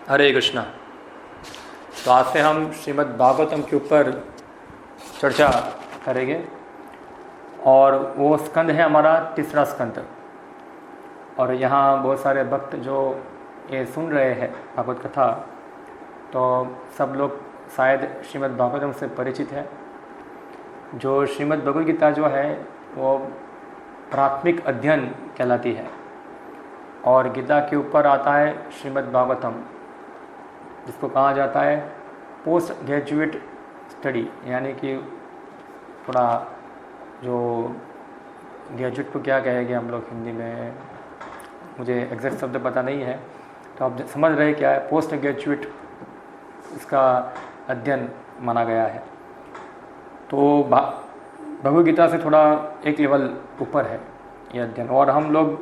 हरे कृष्णा। तो आज से हम श्रीमद् भागवतम के ऊपर चर्चा करेंगे और वो स्कंद है हमारा तीसरा स्कंद। और यहाँ बहुत सारे भक्त जो ये सुन रहे हैं भागवत कथा, तो सब लोग शायद श्रीमद् भागवतम से परिचित है। जो श्रीमद् भगवद गीता जो है वो प्राथमिक अध्ययन कहलाती है और गीता के ऊपर आता है श्रीमद् भागवतम, जिसको कहा जाता है पोस्ट ग्रेजुएट स्टडी, यानी कि थोड़ा जो ग्रेजुएट को क्या कहेंगे हम लोग हिंदी में, मुझे एग्जैक्ट शब्द पता नहीं है, तो आप समझ रहे क्या है, पोस्ट ग्रेजुएट इसका अध्ययन माना गया है। तो भगवद गीता से थोड़ा एक लेवल ऊपर है ये अध्ययन। और हम लोग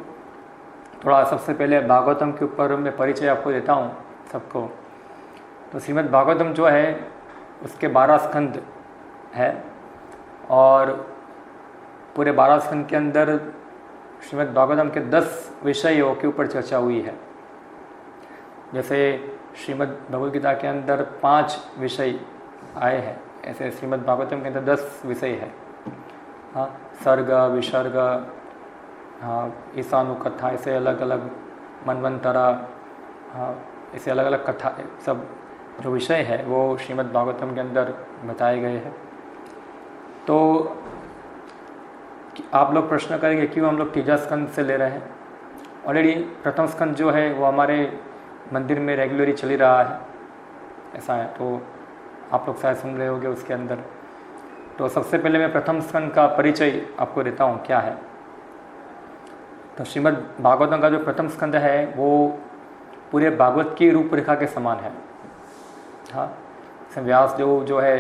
थोड़ा सबसे पहले भागवतम के ऊपर मैं परिचय आपको देता हूँ सबको। तो श्रीमद् भागवतम जो है उसके 12 स्कंद है और पूरे 12 स्कंद के अंदर श्रीमद् भागवतम के 10 विषयों के ऊपर चर्चा हुई है। जैसे श्रीमद् भगवद गीता के अंदर 5 विषय आए हैं, ऐसे श्रीमद् भागवतम के अंदर 10 विषय है। हाँ, सर्ग, विसर्ग, हाँ, ईशानुकथा, ऐसे अलग अलग मनवंतरा, हाँ, ऐसे अलग अलग कथा, सब जो विषय है वो श्रीमद् भागवतम के अंदर बताए गए हैं। तो आप लोग प्रश्न करेंगे क्यों हम लोग तीसरा स्कंद से ले रहे हैं। ऑलरेडी प्रथम स्कंद जो है वो हमारे मंदिर में रेगुलरली चल ही रहा है, ऐसा है, तो आप लोग शायद सुन रहे होंगे उसके अंदर। तो सबसे पहले मैं प्रथम स्कंद का परिचय आपको देता हूँ क्या है। तो श्रीमद् भागवतम का जो प्रथम स्कंद है वो पूरे भागवत की रूपरेखा के समान है। हाँ, व्यास जो है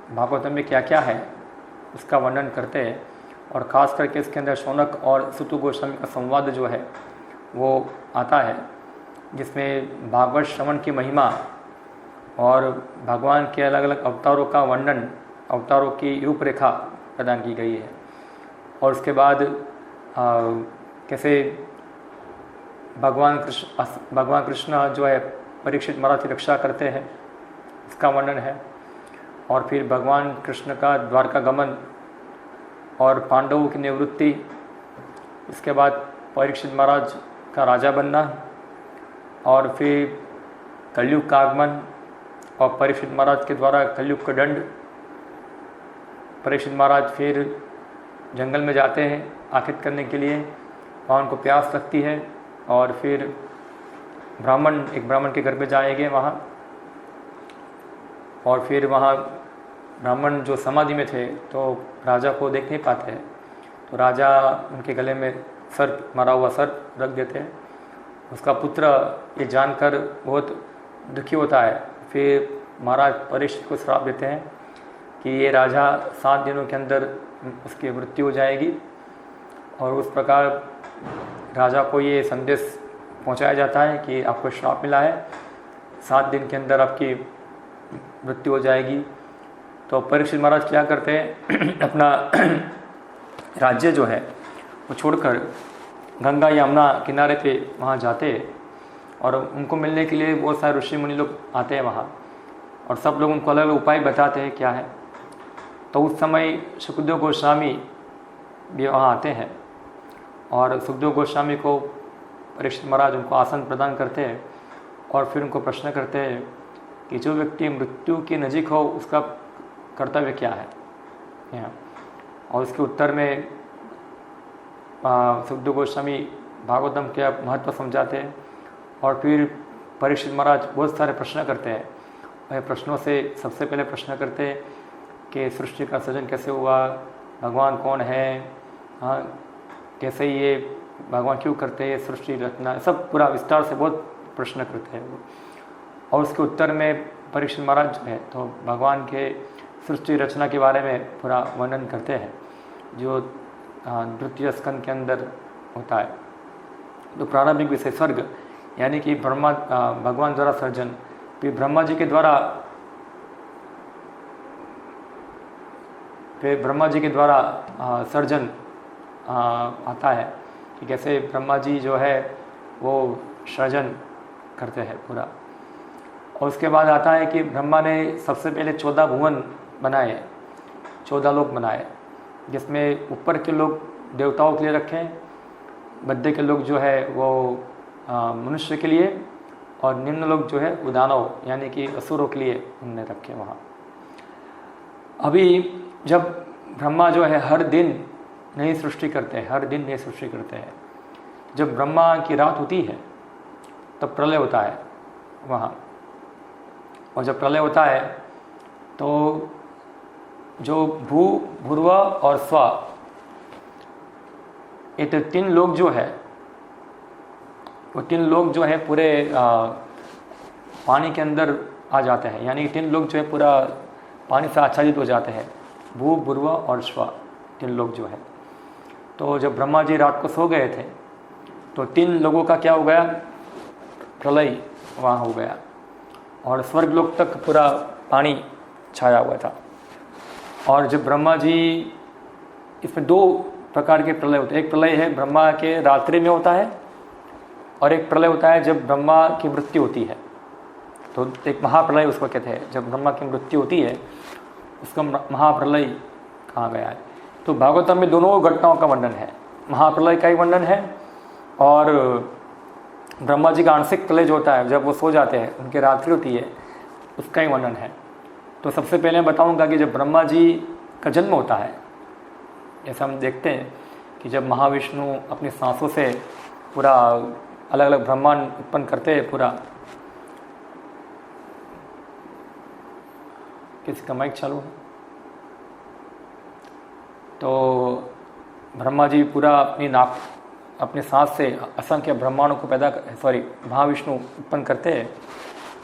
भागवतम में क्या क्या है उसका वर्णन करते हैं और ख़ास करके इसके अंदर शौनक और सुत गोस्वामी का संवाद जो है वो आता है, जिसमें भागवत श्रवण की महिमा और भगवान के अलग अलग अवतारों का वर्णन, अवतारों की रूपरेखा प्रदान की गई है। और उसके बाद कैसे भगवान कृष्ण जो है परीक्षित महाराज की रक्षा करते हैं, इसका वर्णन है। और फिर भगवान कृष्ण का द्वारका गमन और पांडवों की निवृत्ति, इसके बाद परीक्षित महाराज का राजा बनना और फिर कलयुग का आगमन और परीक्षित महाराज के द्वारा कलयुग का दंड। परीक्षित महाराज फिर जंगल में जाते हैं आखिर करने के लिए, वहाँ उनको प्यास लगती है और फिर एक ब्राह्मण के घर पे जाएंगे वहाँ, और फिर वहाँ ब्राह्मण जो समाधि में थे तो राजा को देख नहीं पाते हैं, तो राजा उनके गले में सर्प, मरा हुआ सर्प रख देते हैं। उसका पुत्र ये जानकर बहुत दुखी होता है, फिर महाराज परीक्षित को श्राप देते हैं कि ये राजा 7 दिनों के अंदर उसकी मृत्यु हो जाएगी। और उस प्रकार राजा को ये संदेश पहुंचाया जाता है कि आपको श्राप मिला है, 7 दिन के अंदर आपकी मृत्यु हो जाएगी। तो परीक्षित महाराज क्या करते हैं अपना राज्य जो है वो छोड़कर गंगा यमुना किनारे पे वहाँ जाते हैं और उनको मिलने के लिए बहुत सारे ऋषि मुनि लोग आते हैं वहाँ, और सब लोग उनको अलग अलग उपाय बताते हैं क्या है। तो उस समय सुखदेव गोस्वामी भी वहाँ आते हैं और सुखदेव गोस्वामी को परीक्षित महाराज उनको आसन प्रदान करते हैं और फिर उनको प्रश्न करते हैं कि जो व्यक्ति मृत्यु के नज़दीक हो उसका कर्तव्य क्या है। और उसके उत्तर में सुखदेव गोस्वामी भागवतम के महत्व समझाते हैं और फिर परीक्षित महाराज बहुत सारे प्रश्न करते हैं। वह प्रश्नों से सबसे पहले प्रश्न करते हैं कि सृष्टि का सृजन कैसे हुआ, भगवान कौन है, हाँ, कैसे ये भगवान क्यों करते हैं सृष्टि रचना, सब पूरा विस्तार से बहुत प्रश्न करते हैं। और उसके उत्तर में परीक्षित महाराज जो है तो भगवान के सृष्टि रचना के बारे में पूरा वर्णन करते हैं, जो द्वितीय स्कंद के अंदर होता है। तो प्रारंभिक विषय स्वर्ग, यानी कि भगवान द्वारा सर्जन, फिर ब्रह्मा जी के द्वारा सर्जन आता है कि कैसे ब्रह्मा जी जो है वो सृजन करते हैं पूरा। और उसके बाद आता है कि ब्रह्मा ने सबसे पहले 14 भुवन बनाए, 14 लोक बनाए, जिसमें ऊपर के लोग देवताओं के लिए रखे, मध्य के लोग जो है वो मनुष्य के लिए, और निम्न लोग जो है वो दानव यानी कि असुरों के लिए उन्होंने रखे वहाँ। अभी जब ब्रह्मा जो है हर दिन नई सृष्टि करते हैं, हर दिन नई सृष्टि करते हैं, जब ब्रह्मा की रात होती है तब प्रलय होता है वहाँ। और जब प्रलय होता है तो जो भूर्व और स्व, ये तो 3 लोग जो है वो 3 लोग जो है पूरे पानी के अंदर आ जाते हैं, यानी 3 लोग जो है पूरा पानी से आच्छादित हो जाते हैं, भू भूर्व और स्व 3 लोग जो है। तो जब ब्रह्मा जी रात को सो गए थे तो 3 लोगों का क्या हो गया, प्रलय वहाँ हो गया, और स्वर्ग लोक तक पूरा पानी छाया हुआ था। और जब ब्रह्मा जी, इसमें 2 प्रकार के प्रलय होते हैं, एक प्रलय है ब्रह्मा के रात्रि में होता है, और एक प्रलय होता है जब ब्रह्मा की मृत्यु होती है। तो एक महाप्रलय उसको कहते हैं, जब ब्रह्मा की मृत्यु होती है उसका महाप्रलय कहा गया है। तो भागवतम में दोनों घटनाओं का वर्णन है, महाप्रलय का ही वर्णन है, और ब्रह्मा जी का आंशिक प्रलय जो होता है जब वो सो जाते हैं, उनकी रात्रि होती है, उसका ही वर्णन है। तो सबसे पहले मैं बताऊंगा कि जब ब्रह्मा जी का जन्म होता है, जैसे हम देखते हैं कि जब महाविष्णु अपनी सांसों से पूरा अलग अलग ब्रह्मांड उत्पन्न करते हैं, पूरा, किसी का माइक चालू है, तो ब्रह्मा जी पूरा अपने सांस से असंख्य ब्रह्मांडों को महाविष्णु उत्पन्न करते हैं।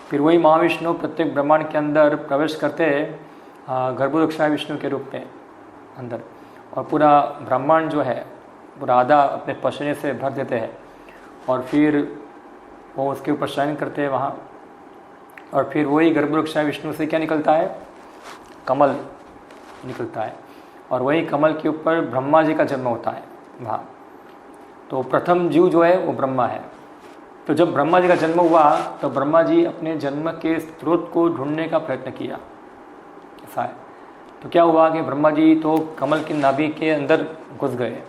फिर वही महाविष्णु प्रत्येक ब्रह्मांड के अंदर प्रवेश करते हैं गर्भोदक्षाय विष्णु के रूप में अंदर, और पूरा ब्रह्मांड जो है पूरा आधा अपने पसीने से भर देते हैं, और फिर वो उसके ऊपर शयन करते हैं वहाँ। और फिर वही गर्भोदक्षाय विष्णु से क्या निकलता है, कमल निकलता है, और वही कमल के ऊपर ब्रह्मा जी का जन्म होता है वहाँ। तो प्रथम जीव जो है वो ब्रह्मा है। तो जब ब्रह्मा जी का जन्म हुआ तो ब्रह्मा जी अपने जन्म के स्रोत को ढूंढने का प्रयत्न किया, ऐसा है। तो क्या हुआ कि ब्रह्मा जी तो कमल की नाभि के अंदर घुस गए,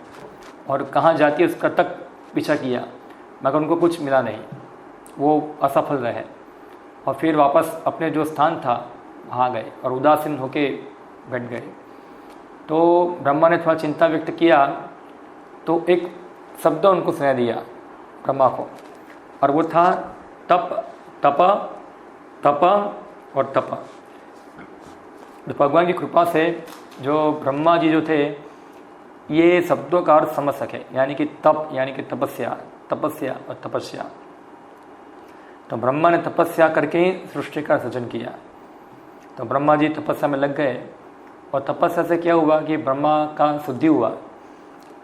और कहाँ जाती है उसका तक पीछा किया, मगर उनको कुछ मिला नहीं, वो असफल रहे, और फिर वापस अपने जो स्थान था वहाँ गए और उदासीन होके बैठ गए। तो ब्रह्मा ने थोड़ा चिंता व्यक्त किया, तो एक शब्द उनको सुनाई दिया ब्रह्मा को, और वो था तप तप तप और तप। तो भगवान की कृपा से जो ब्रह्मा जी जो थे ये शब्दों का अर्थ समझ सके, यानी कि तप यानी कि तपस्या, तपस्या और तपस्या। तो ब्रह्मा ने तपस्या करके ही सृष्टि का सृजन किया। तो ब्रह्मा जी तपस्या में लग गए, और तपस्या से क्या हुआ कि ब्रह्मा का शुद्धि हुआ।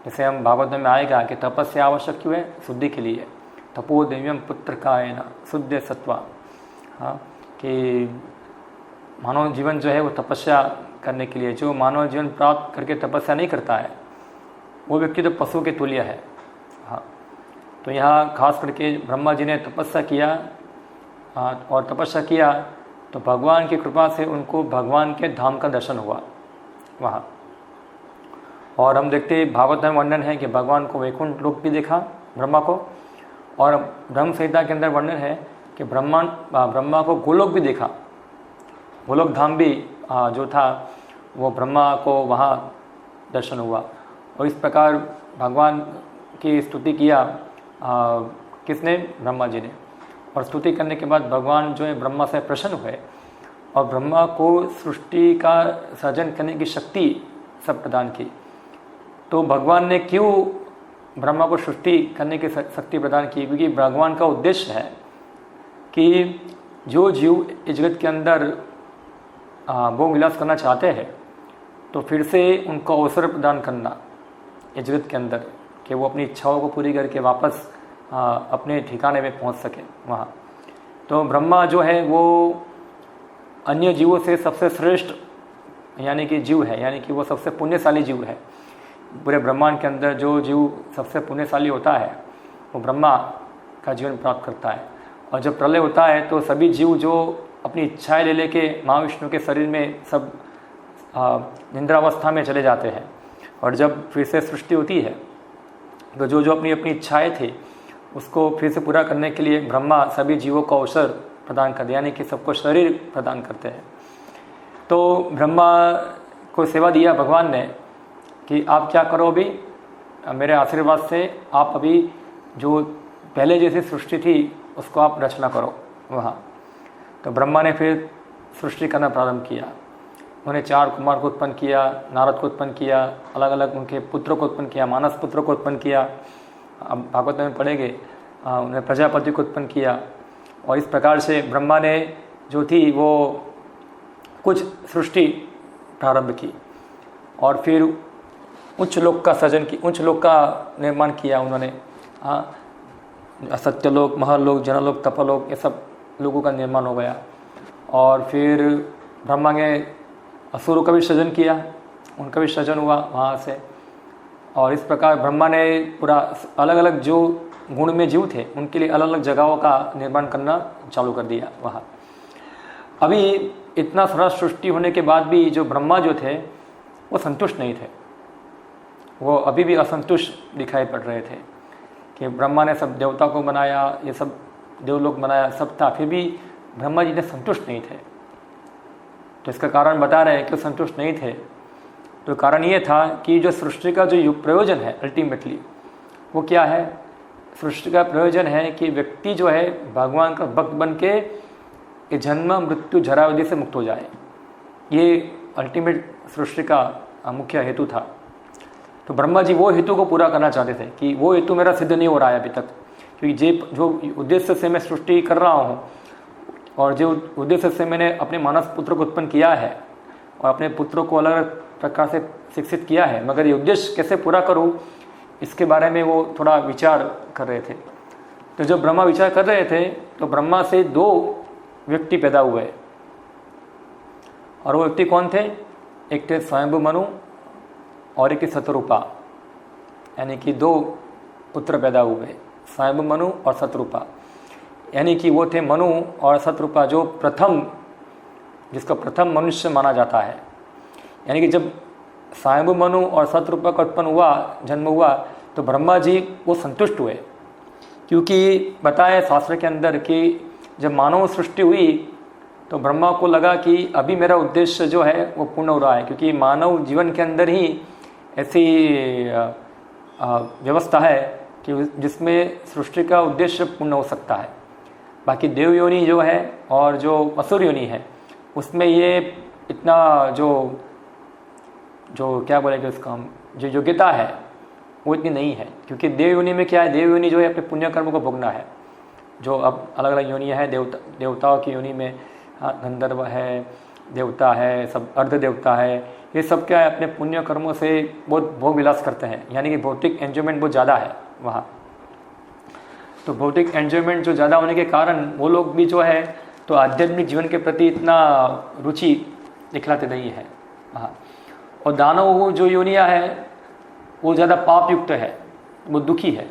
जैसे हम भागवत में आएगा कि तपस्या आवश्यक क्यों है, शुद्धि के लिए। तपो दिव्यम पुत्र कायेन शुद्ध सत्वा, हाँ, कि मानव जीवन जो है वो तपस्या करने के लिए, जो मानव जीवन प्राप्त करके तपस्या नहीं करता है वो व्यक्ति तो पशु के तुल्य है। हाँ, तो यहाँ खास करके ब्रह्मा जी ने तपस्या किया, हाँ, और तपस्या किया तो भगवान की कृपा से उनको भगवान के धाम का दर्शन हुआ वहाँ। और हम देखते भागवत में वर्णन है कि भगवान को वैकुंठ लोक भी देखा ब्रह्मा को, और ब्रह्म संहिता के अंदर वर्णन है कि ब्रह्मा को गोलोक भी देखा, गोलोक धाम भी जो था वो ब्रह्मा को वहाँ दर्शन हुआ। और इस प्रकार भगवान की स्तुति किया किसने, ब्रह्मा जी ने। और स्तुति करने के बाद भगवान जो है ब्रह्मा से प्रसन्न हुए, और ब्रह्मा को सृष्टि का सृजन करने की शक्ति सब प्रदान की। तो भगवान ने क्यों ब्रह्मा को सृष्टि करने की शक्ति प्रदान की, क्योंकि भगवान का उद्देश्य है कि जो जीव इस जगत के अंदर भोग विलास करना चाहते हैं तो फिर से उनको अवसर प्रदान करना इस जगत के अंदर, कि वो अपनी इच्छाओं को पूरी करके वापस अपने ठिकाने में पहुंच सके वहाँ। तो ब्रह्मा जो है वो अन्य जीवों से सबसे श्रेष्ठ यानी कि जीव है, यानी कि वो सबसे पुण्यशाली जीव है। पूरे ब्रह्मांड के अंदर जो जीव सबसे पुण्यशाली होता है वो ब्रह्मा का जीवन प्राप्त करता है। और जब प्रलय होता है तो सभी जीव जो अपनी इच्छाएं ले लेके महाविष्णु के शरीर में सब निंद्रावस्था में चले जाते हैं। और जब फिर से सृष्टि होती है तो जो जो अपनी अपनी इच्छाएं थी उसको फिर से पूरा करने के लिए ब्रह्मा सभी जीवों को अवसर प्रदान करते, यानी कि सबको शरीर प्रदान करते हैं। तो ब्रह्मा को सेवा दिया भगवान ने कि आप क्या करो, अभी मेरे आशीर्वाद से आप अभी जो पहले जैसी सृष्टि थी उसको आप रचना करो वहाँ। तो ब्रह्मा ने फिर सृष्टि करना प्रारंभ किया। उन्होंने 4 कुमार को उत्पन्न किया, नारद को उत्पन्न किया, अलग अलग उनके पुत्रों को उत्पन्न किया, मानस पुत्रों को उत्पन्न किया, अब भागवत में पढ़ेंगे, उन्होंने प्रजापति को उत्पन्न किया। और इस प्रकार से ब्रह्मा ने जो थी वो कुछ सृष्टि प्रारंभ की और फिर उच्च लोक का सृजन की, उच्च लोक का निर्माण किया उन्होंने। सत्यलोक, महलोक, जनलोक, तपलोक, ये सब लोगों का निर्माण हो गया। और फिर ब्रह्मा ने असुरों का भी सृजन किया, उनका भी सृजन हुआ वहाँ से। और इस प्रकार ब्रह्मा ने पूरा अलग अलग जो गुण में जीव थे उनके लिए अलग अलग जगहों का निर्माण करना चालू कर दिया वहाँ। अभी इतना सारा सृष्टि होने के बाद भी जो ब्रह्मा जो थे वो संतुष्ट नहीं थे, वो अभी भी असंतुष्ट दिखाई पड़ रहे थे कि ब्रह्मा ने सब देवता को बनाया, ये सब देवलोक बनाया, सब था, फिर भी ब्रह्मा जी ने संतुष्ट नहीं थे। तो इसका कारण बता रहे हैं कि संतुष्ट नहीं थे। तो कारण ये था कि जो सृष्टि का जो प्रयोजन है अल्टीमेटली वो क्या है, सृष्टि का प्रयोजन है कि व्यक्ति जो है भगवान का भक्त बन के जन्म मृत्यु जराव्याधि से मुक्त हो जाए। ये अल्टीमेट सृष्टि का मुख्य हेतु था। तो ब्रह्मा जी वो हेतु को पूरा करना चाहते थे कि वो हेतु मेरा सिद्ध नहीं हो रहा है अभी तक, क्योंकि जो उद्देश्य से मैं सृष्टि कर रहा हूँ और जो उद्देश्य से मैंने अपने मानस पुत्र को उत्पन्न किया है और अपने पुत्रों को अलग अलग प्रकार से शिक्षित किया है, मगर ये उद्देश्य कैसे पूरा करूँ इसके बारे में वो थोड़ा विचार कर रहे थे। तो जब ब्रह्मा विचार कर रहे थे तो ब्रह्मा से 2 व्यक्ति पैदा हुए। और वो व्यक्ति कौन थे, एक थे स्वयंभु मनु और एक शतरूपा, यानी कि 2 पुत्र पैदा हुए, स्वयंभु मनु और शतरूपा। यानी कि वो थे मनु और शतरूपा जो जिसका प्रथम मनुष्य माना जाता है। यानी कि जब स्वयंभु मनु और शतरूपा का उत्पन्न हुआ, जन्म हुआ, तो ब्रह्मा जी वो संतुष्ट हुए, क्योंकि बताया शास्त्र के अंदर कि जब मानव सृष्टि हुई तो ब्रह्मा को लगा कि अभी मेरा उद्देश्य जो है वो पूर्ण हो रहा है, क्योंकि मानव जीवन के अंदर ही ऐसी व्यवस्था है कि जिसमें सृष्टि का उद्देश्य पूर्ण हो सकता है। बाकी देव योनि जो है और जो असुर योनि है उसमें ये इतना जो क्या बोलेंगे उसका जो योग्यता है वो इतनी नहीं है, क्योंकि देव योनि में क्या है, देव योनि जो है अपने पुण्य कर्म को भोगना है। जो अब अलग अलग योनियाँ हैं देवताओं की योनि में गंधर्व है, देवता है, सब अर्ध देवता है, ये सब क्या है अपने पुण्य कर्मों से बहुत भोग विलास करते हैं, यानी कि भौतिक एंजॉयमेंट बहुत ज़्यादा है वहाँ। तो भौतिक एंजॉयमेंट जो ज़्यादा होने के कारण वो लोग भी जो है तो आध्यात्मिक जीवन के प्रति इतना रुचि दिखलाते नहीं है वहाँ। और दानव जो योनियाँ है वो ज़्यादा पाप युक्त है, वो दुखी है,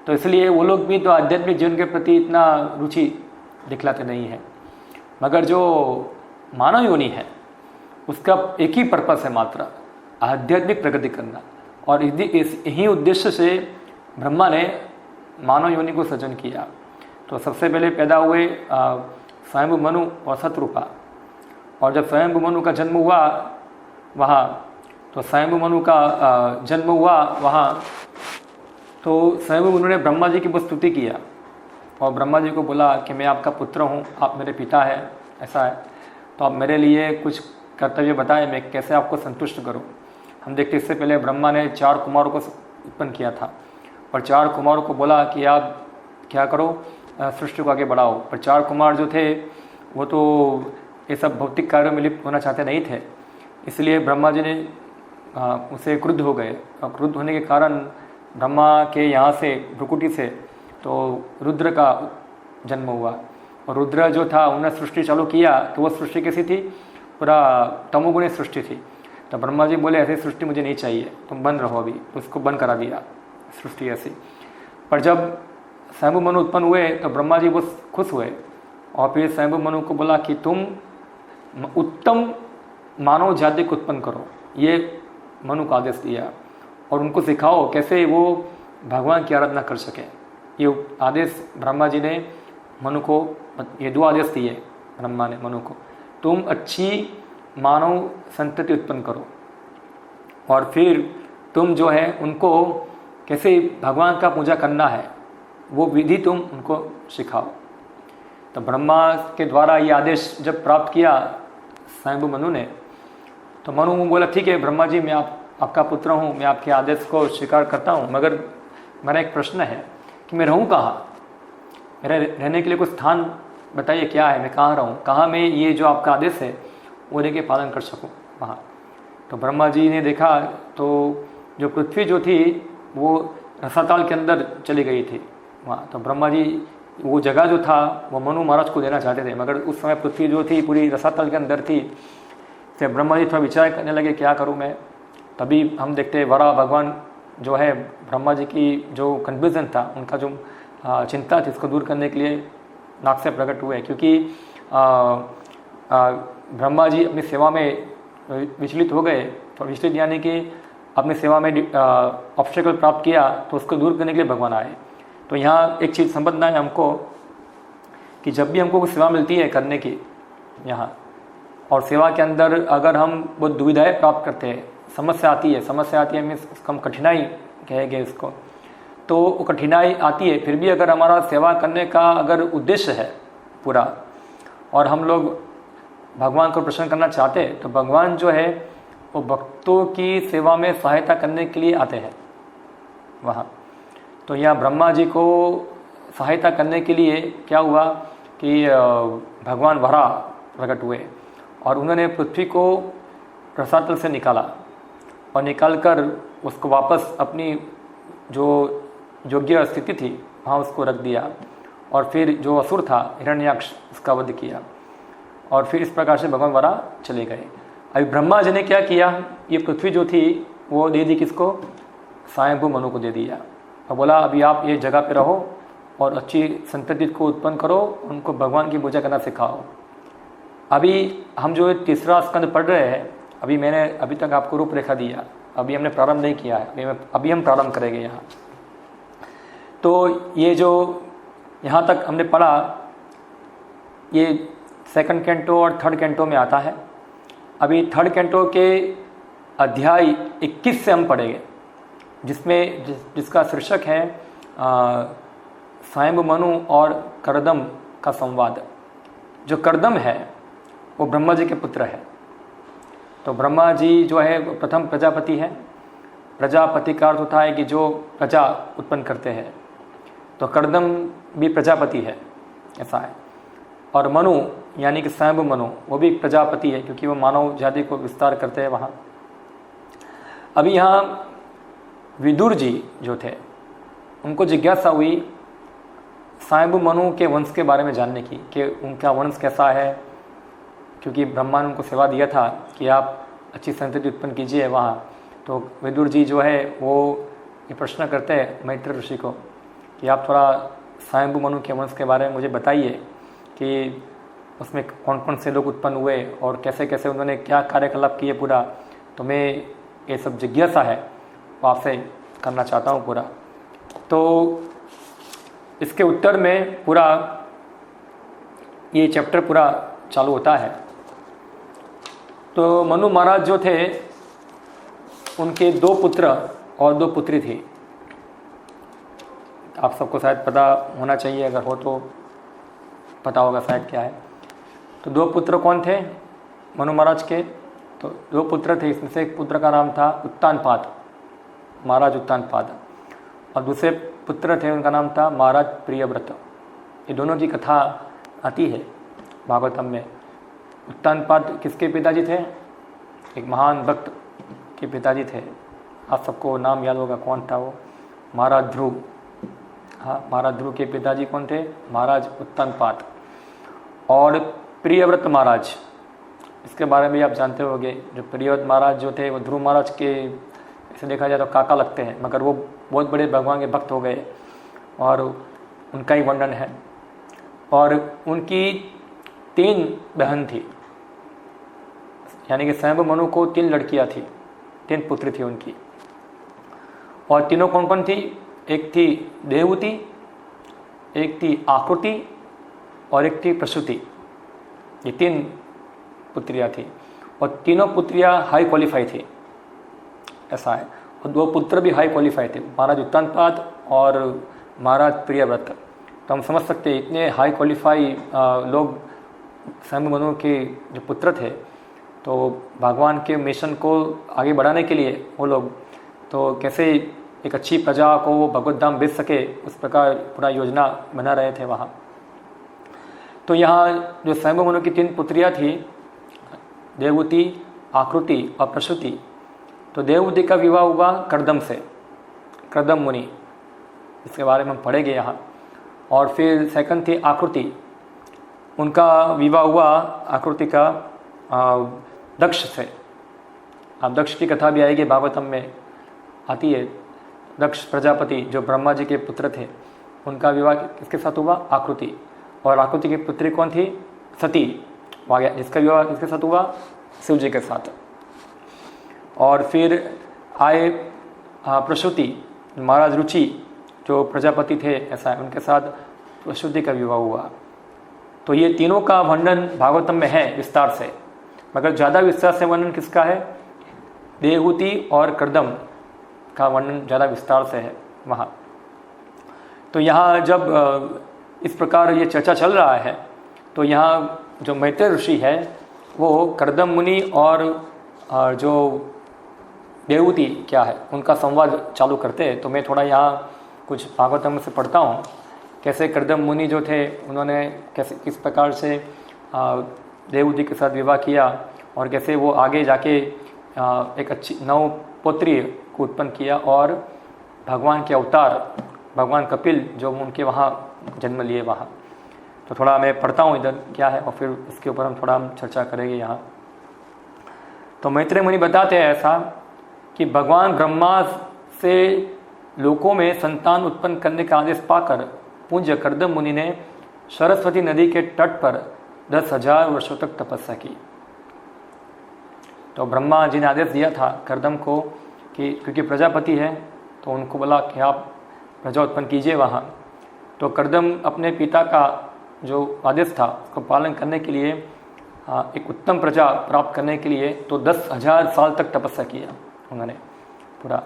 तो इसलिए वो लोग भी तो आध्यात्मिक जीवन के प्रति इतना रुचि दिखलाते नहीं है। मगर जो मानव योनि है उसका एक ही पर्पस है मात्र, आध्यात्मिक प्रगति करना। और यही उद्देश्य से ब्रह्मा ने मानव योनि को सृजन किया। तो सबसे पहले पैदा हुए स्वयंभु मनु और शतरूपा। और जब स्वयंभु मनु का जन्म हुआ वहाँ, तो स्वयंभु मनु का जन्म हुआ वहाँ, तो स्वयंभु मनु ने ब्रह्मा जी की बहुत स्तुति किया और ब्रह्मा जी को बोला कि मैं आपका पुत्र हूँ, आप मेरे पिता हैं, ऐसा है, तो आप मेरे लिए कुछ कर्तव्य बताएं, मैं कैसे आपको संतुष्ट करूँ। हम देखते इससे पहले ब्रह्मा ने 4 कुमारों को उत्पन्न किया था और 4 कुमारों को बोला कि आप क्या करो, सृष्टि को आगे बढ़ाओ। पर 4 कुमार जो थे वो तो ये सब भौतिक कार्यों में लिप्त होना चाहते नहीं थे, इसलिए ब्रह्मा जी ने उसे क्रुद्ध हो गए। और क्रुद्ध होने के कारण ब्रह्मा के यहाँ से भ्रुकुटी से तो रुद्र का जन्म हुआ। और रुद्र जो था उन्होंने सृष्टि चालू किया, तो वो सृष्टि कैसी थी, पूरा तमोगुणी सृष्टि थी। तो ब्रह्मा जी बोले ऐसी सृष्टि मुझे नहीं चाहिए, तुम बंद रहो अभी, तो उसको बंद करा दिया सृष्टि ऐसी। पर जब स्वयंभू मनु उत्पन्न हुए तो ब्रह्मा जी वो खुश हुए और फिर स्वयंभू मनु को बोला कि तुम उत्तम मानव जाति को उत्पन्न करो, ये मनु को आदेश दिया और उनको सिखाओ कैसे वो भगवान की आराधना कर सके। ये आदेश ब्रह्मा जी ने मनु को, ये 2 आदेश दिए ब्रह्मा ने मनु को, तुम अच्छी मानव संतति उत्पन्न करो और फिर तुम जो है उनको कैसे भगवान का पूजा करना है वो विधि तुम उनको सिखाओ। तो ब्रह्मा के द्वारा ये आदेश जब प्राप्त किया स्वयंभू मनु ने, तो मनु बोला ठीक है ब्रह्मा जी, मैं आपका पुत्र हूँ, मैं आपके आदेश को स्वीकार करता हूँ, मगर मेरा एक प्रश्न है कि मैं रहूँ कहाँ, मेरे रहने के लिए कुछ स्थान बताइए, क्या है, मैं कहाँ रहूँ, कहाँ मैं ये जो आपका आदेश है वो लेके पालन कर सकूँ वहाँ। तो ब्रह्मा जी ने देखा तो जो पृथ्वी जो थी वो रसाताल के अंदर चली गई थी वहाँ। तो ब्रह्मा जी वो जगह जो था वो मनु महाराज को देना चाहते थे, मगर उस समय पृथ्वी जो थी पूरी रसातल के अंदर थी। तो ब्रह्मा जी थोड़ा विचार करने लगे क्या करूं मैं। तभी हम देखते हैं वराह भगवान जो है ब्रह्मा जी की जो कन्फ्यूजन था, उनका जो चिंता थी, उसको दूर करने के लिए नाक से प्रकट हुए, क्योंकि ब्रह्मा जी अपनी सेवा में विचलित हो गए। तो विचलित यानी कि अपनी सेवा में ऑब्स्टेकल प्राप्त किया, तो उसको दूर करने के लिए भगवान आए। तो यहाँ एक चीज़ समझना है हमको कि जब भी हमको कोई सेवा मिलती है करने की यहाँ, और सेवा के अंदर अगर हम वो दुविधाएं प्राप्त करते हैं, समस्या आती है मीन्स उसको हम कठिनाई कहेंगे इसको, तो वो कठिनाई आती है, फिर भी अगर हमारा सेवा करने का अगर उद्देश्य है पूरा और हम लोग भगवान को प्रसन्न करना चाहते हैं, तो भगवान जो है वो भक्तों की सेवा में सहायता करने के लिए आते हैं वहाँ। तो यहाँ ब्रह्मा जी को सहायता करने के लिए क्या हुआ कि भगवान वराह प्रकट हुए और उन्होंने पृथ्वी को रसातल से निकाला और निकालकर उसको वापस अपनी जो योग्य स्थिति थी वहाँ उसको रख दिया, और फिर जो असुर था हिरण्याक्ष उसका वध किया, और फिर इस प्रकार से भगवान वराह चले गए। अभी ब्रह्मा जी ने क्या किया, ये पृथ्वी जो थी वो दे दी किसको, स्वयंभू मनु को दे दिया और बोला अभी आप ये जगह पे रहो और अच्छी संतति को उत्पन्न करो, उनको भगवान की पूजा करना सिखाओ। अभी हम जो तीसरा स्कंद पढ़ रहे हैं, अभी मैंने अभी तक आपको रूपरेखा दिया, अभी हमने प्रारंभ नहीं किया है, अभी हम प्रारंभ करेंगे यहाँ। तो ये जो यहाँ तक हमने पढ़ा ये 2nd कैंटो और 3rd कैंटो में आता है। अभी 3rd कैंटो के अध्याय 21 से हम पढ़ेंगे, जिसका शीर्षक है स्वयंभू मनु और कर्दम का संवाद। जो कर्दम है वो ब्रह्मा जी के पुत्र है। तो ब्रह्मा जी जो है प्रथम प्रजापति है। प्रजापति का अर्थ होता है कि जो प्रजा उत्पन्न करते हैं, तो कर्दम भी प्रजापति है, ऐसा है। और मनु यानी कि स्वयंभू मनु वो भी प्रजापति है, क्योंकि वो मानव जाति को विस्तार करते हैं वहाँ। अभी यहाँ विदुर जी जो थे उनको जिज्ञासा हुई स्वयंभू मनु के वंश के बारे में जानने की, कि उनका वंश कैसा है, क्योंकि ब्रह्मा ने उनको सेवा दिया था कि आप अच्छी संतति उत्पन्न कीजिए वहाँ। तो विदुर जी जो है वो ये प्रश्न करते हैं मैत्रेय ऋषि को कि आप थोड़ा स्वयंभू मनु के वंश के बारे में मुझे बताइए कि उसमें कौन कौन से लोग उत्पन्न हुए और कैसे कैसे उन्होंने क्या कार्यकलाप किए पूरा। तो मैं ये सब जिज्ञासा है वो आपसे करना चाहता हूँ पूरा। तो इसके उत्तर में पूरा ये चैप्टर पूरा चालू होता है। तो मनु महाराज जो थे उनके 2 पुत्र और 2 पुत्री थी। आप सबको शायद पता होना चाहिए, अगर हो तो पता होगा शायद क्या है। तो 2 पुत्र कौन थे मनु महाराज के? तो 2 पुत्र थे, इसमें से एक पुत्र का नाम था उत्तानपाद, महाराज उत्तानपाद, और दूसरे पुत्र थे उनका नाम था महाराज प्रियव्रत। ये दोनों की कथा आती है भागवतम में। उत्तानपाद किसके पिताजी थे? एक महान भक्त के पिताजी थे। आप सबको नाम याद होगा कौन था वो? महाराज ध्रुव। हाँ, महाराज ध्रुव के पिताजी कौन थे? महाराज उत्तानपाद। और प्रियव्रत महाराज, इसके बारे में भी आप जानते होंगे। जो प्रियव्रत महाराज जो थे वो ध्रुव महाराज के ऐसे देखा जाए तो काका लगते हैं, मगर वो बहुत बड़े भगवान के भक्त हो गए और उनका ही वर्णन है। और उनकी 3 बहन थी, यानी कि स्वयं मनु को 3 लड़कियां थी, 3 पुत्री थी उनकी। और तीनों कौन कौन थी? एक थी देवहूति, एक थी आकृति और एक थी प्रसूति। ये 3 पुत्रियां थी और तीनों पुत्रियां हाई क्वालिफाई थी, ऐसा है। और 2 पुत्र भी हाई क्वालिफाई थे, महाराज उत्तानपाद और महाराज प्रियव्रत। तो हम समझ सकते हैं इतने हाई क्वालिफाई लोग स्वयं मनु के जो पुत्र थे, तो भगवान के मिशन को आगे बढ़ाने के लिए वो लोग तो कैसे एक अच्छी प्रजा को वो भगवत धाम भेज सके, उस प्रकार पूरा योजना बना रहे थे वहाँ। तो यहाँ जो स्वयं मनु की 3 पुत्रियाँ थी, देवहूति, आकृति और प्रसूति। तो देवहूति का विवाह हुआ कर्दम से, कर्दम मुनि, इसके बारे में हम पढ़ेंगे यहाँ। और फिर सेकंड थी आकृति, उनका विवाह हुआ आकृति का दक्ष से। अब दक्ष की कथा भी आएगी, भागवतम में आती है। दक्ष प्रजापति जो ब्रह्मा जी के पुत्र थे, उनका विवाह किसके साथ हुआ? आकृति। और आकृति की पुत्री कौन थी? सती, जिसका विवाह किसके साथ हुआ? शिव जी के साथ। और फिर आए प्रसूति, महाराज रुचि जो प्रजापति थे, ऐसा है, उनके साथ प्रसूति का विवाह हुआ। तो ये तीनों का वर्णन भागवतम में है विस्तार से, मगर ज़्यादा विस्तार से वर्णन किसका है? देवहूति और कर्दम का वर्णन ज़्यादा विस्तार से है वहाँ। तो यहाँ जब इस प्रकार ये चर्चा चल रहा है, तो यहाँ जो मैत्रेय ऋषि है वो कर्दम मुनि और जो देवहूति क्या है उनका संवाद चालू करते हैं। तो मैं थोड़ा यहाँ कुछ भागवतम से पढ़ता हूँ, कैसे कर्दम मुनि जो थे उन्होंने कैसे किस प्रकार से देवहूति के साथ विवाह किया और कैसे वो आगे जाके एक अच्छी 9 पुत्री को उत्पन्न किया और भगवान के अवतार भगवान कपिल जो उनके वहाँ जन्म लिए वहाँ। तो थोड़ा मैं पढ़ता हूँ इधर क्या है और फिर इसके ऊपर हम चर्चा करेंगे यहाँ। तो मैत्रेय मुनि बताते हैं ऐसा कि भगवान ब्रह्मा से लोकों में संतान उत्पन्न करने का आदेश पाकर पूज्य कर्दम मुनि ने सरस्वती नदी के तट पर 10,000 वर्षों तक तपस्या की। तो ब्रह्मा जी ने आदेश दिया था कर्दम को कि क्योंकि प्रजापति है तो उनको बोला कि आप प्रजा उत्पन्न कीजिए वहाँ। तो कर्दम अपने पिता का जो आदेश था उसको पालन करने के लिए एक उत्तम प्रजा प्राप्त करने के लिए तो 10,000 साल तक तपस्या किया उन्होंने पूरा,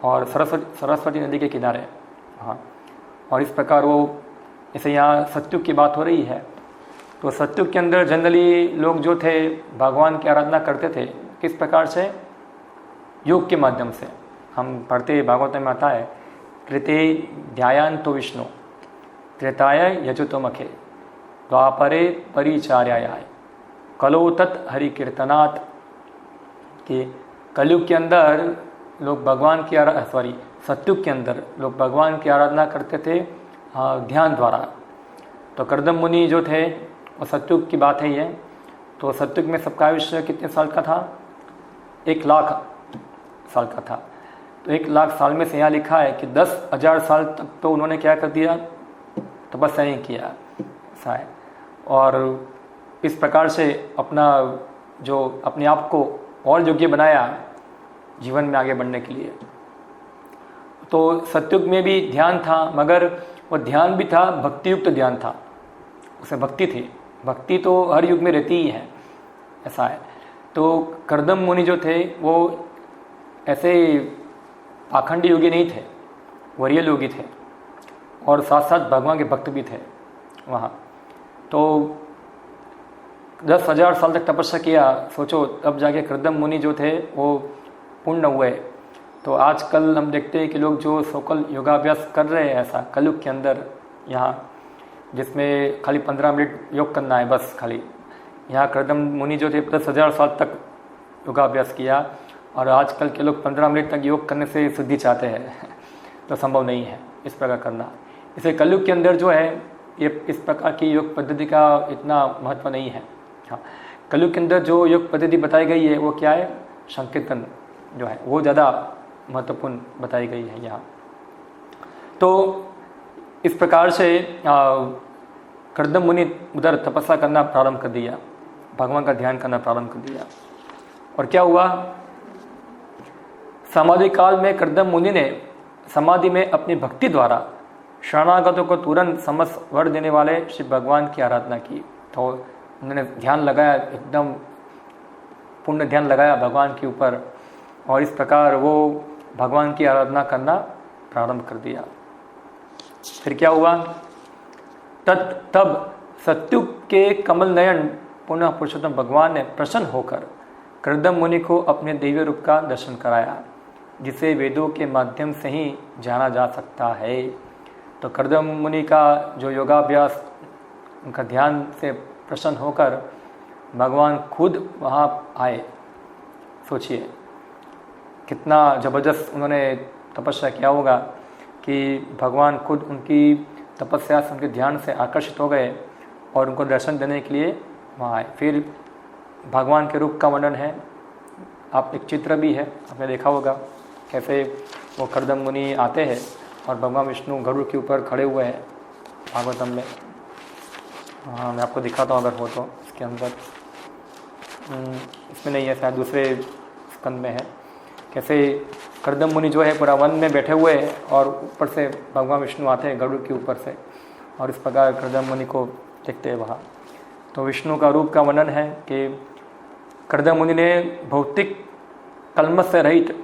और सरस्वती नदी के किनारे। हाँ, और इस प्रकार वो जैसे यहाँ सत्युग की बात हो रही है, तो सत्युग के अंदर जनरली लोग जो थे भगवान की आराधना करते थे किस प्रकार से? योग के माध्यम से। हम पढ़ते भागवत में आता है कृते ध्यायान तो विष्णु त्रेताय यजुतो मखे द्वापरे परिचार्याय कलो तत् हरि कीर्तनात्। कि कलयुग के अंदर लोग भगवान की सत्युग के अंदर लोग भगवान की आराधना करते थे ध्यान द्वारा। तो कर्दम मुनि जो थे वो सत्युग की बात है ये। तो सत्युग में सबका आयुष्य कितने साल का था? 1,00,000 साल का था। तो 1,00,000 साल में से यहाँ लिखा है कि 10,000 साल तक तो उन्होंने क्या कर दिया? तपस्या नहीं किया, ऐसा है। और इस प्रकार से अपने आप को और योग्य बनाया जीवन में आगे बढ़ने के लिए। तो सत्युग में भी ध्यान था, मगर वो ध्यान भी था भक्ति युक्त ध्यान था, उसमें भक्ति थी। भक्ति तो हर युग में रहती ही है, ऐसा है। तो कर्दम मुनि जो थे वो ऐसे पाखंडी योगी नहीं थे, वरीय योगी थे और साथ साथ भगवान के भक्त भी थे वहाँ। तो 10,000 साल तक तपस्या किया, सोचो तब जाके कर्दम मुनि जो थे वो पूर्ण हुए। तो आजकल हम देखते हैं कि लोग जो सोकल योगाभ्यास कर रहे हैं ऐसा कलयुग के अंदर यहाँ, जिसमें खाली 15 मिनट योग करना है बस खाली। यहाँ कर्दम मुनि जो थे 10,000 साल तक योगाभ्यास किया और आजकल के लोग 15 मिनट तक योग करने से सिद्धि चाहते हैं तो संभव नहीं है इस प्रकार करना। इसे कलयुग के अंदर जो है ये इस प्रकार की योग पद्धति का इतना महत्व नहीं है। हाँ, कलयुग के अंदर जो योग पद्धति बताई गई है वो क्या है? संकीर्तन जो है वो ज़्यादा महत्वपूर्ण बताई गई है यहाँ। तो इस प्रकार से कर्दम मुनि उधर तपस्या करना प्रारंभ कर दिया, भगवान का ध्यान करना प्रारंभ कर दिया। और क्या हुआ, समाधि काल में कर्दम मुनि ने समाधि में अपनी भक्ति द्वारा शरणागतों को तुरंत समस्त वर देने वाले श्री भगवान की आराधना की। तो उन्होंने ध्यान लगाया, एकदम पूर्ण ध्यान लगाया भगवान के ऊपर, और इस प्रकार वो भगवान की आराधना करना प्रारंभ कर दिया। फिर क्या हुआ, तब सत्युग के कमल नयन पुनः पुरुषोत्तम भगवान ने प्रसन्न होकर कर्दम मुनि को अपने दिव्य रूप का दर्शन कराया, जिसे वेदों के माध्यम से ही जाना जा सकता है। तो कर्दम मुनि का जो योगाभ्यास, उनका ध्यान से प्रसन्न होकर भगवान खुद वहाँ आए। सोचिए कितना ज़बरदस्त उन्होंने तपस्या किया होगा कि भगवान खुद उनकी तपस्या से, उनके ध्यान से आकर्षित हो गए और उनको दर्शन देने के लिए वहाँ आए। फिर भगवान के रूप का वर्णन है, आप एक चित्र भी है, आपने देखा होगा कैसे वो कर्दम मुनि आते हैं और भगवान विष्णु गरुड़ के ऊपर खड़े हुए हैं भागवतम में। हाँ, मैं आपको दिखाता हूँ अगर हो तो, इसके अंदर इसमें नहीं है, शायद दूसरे स्कंद में है। कैसे कर्दम मुनि जो है पूरा वन में बैठे हुए हैं और ऊपर से भगवान विष्णु आते हैं गरुड़ के ऊपर से, और इस प्रकार कर्दम मुनि को देखते हैं वहाँ। तो विष्णु का रूप का वर्णन है कि कर्दम मुनि ने भौतिक कलमश से रहित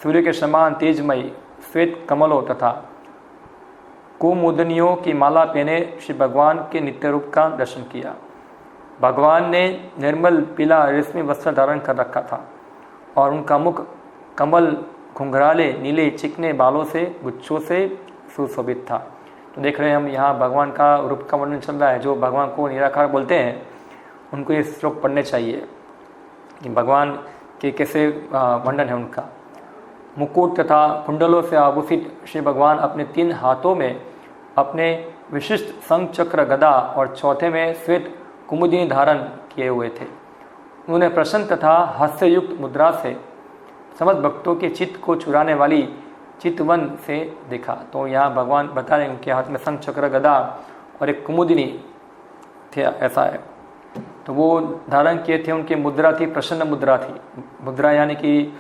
सूर्य के समान तेजमयी श्वेत कमलों तथा कुमुदनियों की माला पहने श्री भगवान के नित्य रूप का दर्शन किया। भगवान ने निर्मल पीला रेशमी वस्त्र धारण कर रखा था और उनका मुख कमल घुंघराले नीले चिकने बालों से गुच्छों से सुशोभित था। तो देख रहे हैं हम यहाँ भगवान का रूप का वर्णन चल रहा है। जो भगवान को निराकार बोलते हैं उनको ये श्लोक पढ़ने चाहिए कि भगवान के कैसे वर्णन है उनका। मुकुट तथा कुंडलों से आभूषित श्री भगवान अपने 3 हाथों में अपने विशिष्ट शंख चक्र गदा और चौथे में श्वेत कुमुदिनी धारण किए हुए थे। उन्होंने प्रसन्न तथा हास्ययुक्त मुद्रा से समस्त भक्तों के चित्त को चुराने वाली चितवन से देखा। तो यहाँ भगवान बता रहे हैं उनके हाथ में शंख चक्र गदा और एक कुमुदिनी थे, ऐसा है। तो वो धारण किए थे, उनकी मुद्रा थी प्रसन्न मुद्रा थी। मुद्रा यानी कि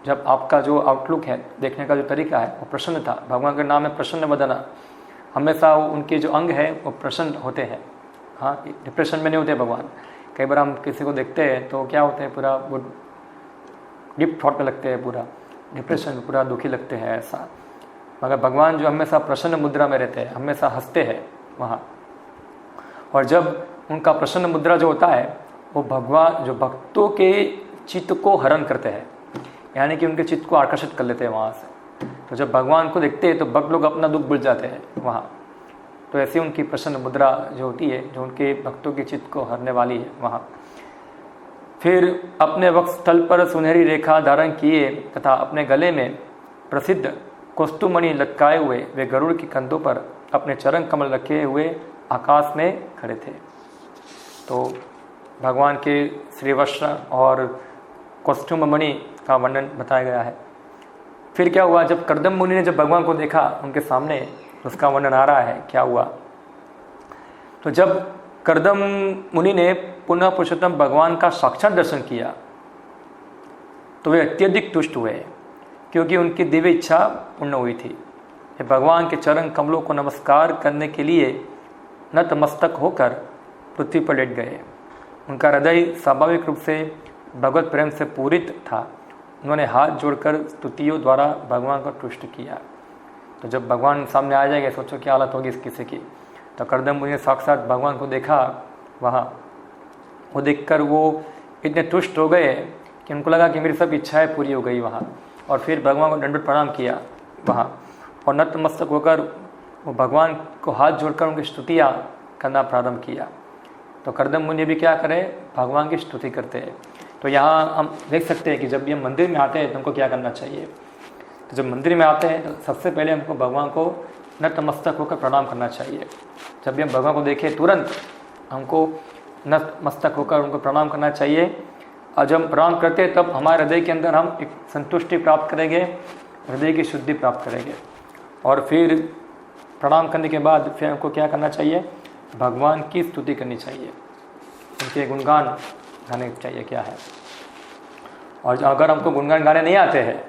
जब आपका जो आउटलुक है, देखने का जो तरीका है वो प्रसन्न था। भगवान का नाम है प्रसन्न वदना, हमेशा उनके जो अंग है वो प्रसन्न होते हैं। हाँ, डिप्रेशन में नहीं होते भगवान। कई बार हम किसी को देखते हैं तो क्या होते हैं, पूरा वो डीप थॉट में लगते हैं, पूरा डिप्रेशन, पूरा दुखी लगते हैं ऐसा। मगर भगवान जो हमेशा प्रसन्न मुद्रा में रहते हैं, हमेशा हंसते हैं वहाँ। और जब उनका प्रसन्न मुद्रा जो होता है वो भगवान जो भक्तों के चित्त को हरण करते हैं, यानी कि उनके चित्त को आकर्षित कर लेते हैं वहाँ से। तो जब भगवान को देखते हैं तो भक्त लोग अपना दुख भूल जाते हैं वहाँ। तो ऐसी उनकी प्रसन्न मुद्रा जो होती है, जो उनके भक्तों के चित्त को हरने वाली है वहाँ। फिर अपने वक्ष स्थल पर सुनहरी रेखा धारण किए तथा अपने गले में प्रसिद्ध कौस्तुमणि लटकाए हुए वे गरुड़ के कंधों पर अपने चरण कमल रखे हुए आकाश में खड़े थे। तो भगवान के श्रीवस्त्र और कौस्तुमणि का वर्णन बताया गया है। फिर क्या हुआ, जब कर्दम मुनि ने जब भगवान को देखा उनके सामने, उसका वर्णन आ रहा है क्या हुआ। तो जब कर्दम मुनि ने पुनः पुरुषोत्तम भगवान का साक्षात दर्शन किया तो वे अत्यधिक तुष्ट हुए, क्योंकि उनकी दिव्य इच्छा पूर्ण हुई थी। वे भगवान के चरण कमलों को नमस्कार करने के लिए नतमस्तक होकर पृथ्वी पर लेट गए। उनका हृदय स्वाभाविक रूप से भगवत प्रेम से पूरित था। उन्होंने हाथ जोड़कर स्तुतियों द्वारा भगवान को तुष्ट किया। तो जब भगवान सामने आ जाएंगे, सोचो क्या हालत होगी इस किसी की। तो कर्दम मुनि ने साक्षात भगवान को देखा वहाँ। वो देखकर वो इतने तुष्ट हो गए कि उनको लगा कि मेरी सब इच्छाएं पूरी हो गई वहाँ। और फिर भगवान को दंडवत प्रणाम किया वहाँ, और नतमस्तक होकर वो भगवान को हाथ जोड़कर उनकी स्तुतियाँ करना प्रारंभ किया। तो कर्दम मुनि भी क्या करें, भगवान की स्तुति करते हैं। तो यहाँ हम देख सकते हैं कि जब भी हम मंदिर में आते हैं तो हमको क्या करना चाहिए। तो जब मंदिर में आते हैं तो सबसे पहले हमको भगवान को नतमस्तक होकर प्रणाम करना चाहिए। जब भी हम भगवान को देखें तुरंत हमको नतमस्तक होकर उनको प्रणाम करना चाहिए। और जब हम प्रणाम करते हैं तब हमारे हृदय के अंदर हम एक संतुष्टि प्राप्त करेंगे, हृदय की शुद्धि प्राप्त करेंगे। और फिर प्रणाम करने के बाद फिर हमको क्या करना चाहिए, भगवान की स्तुति करनी चाहिए, उनके गुणगान गाने चाहिए क्या है। और अगर हमको गुणगान गाने नहीं आते हैं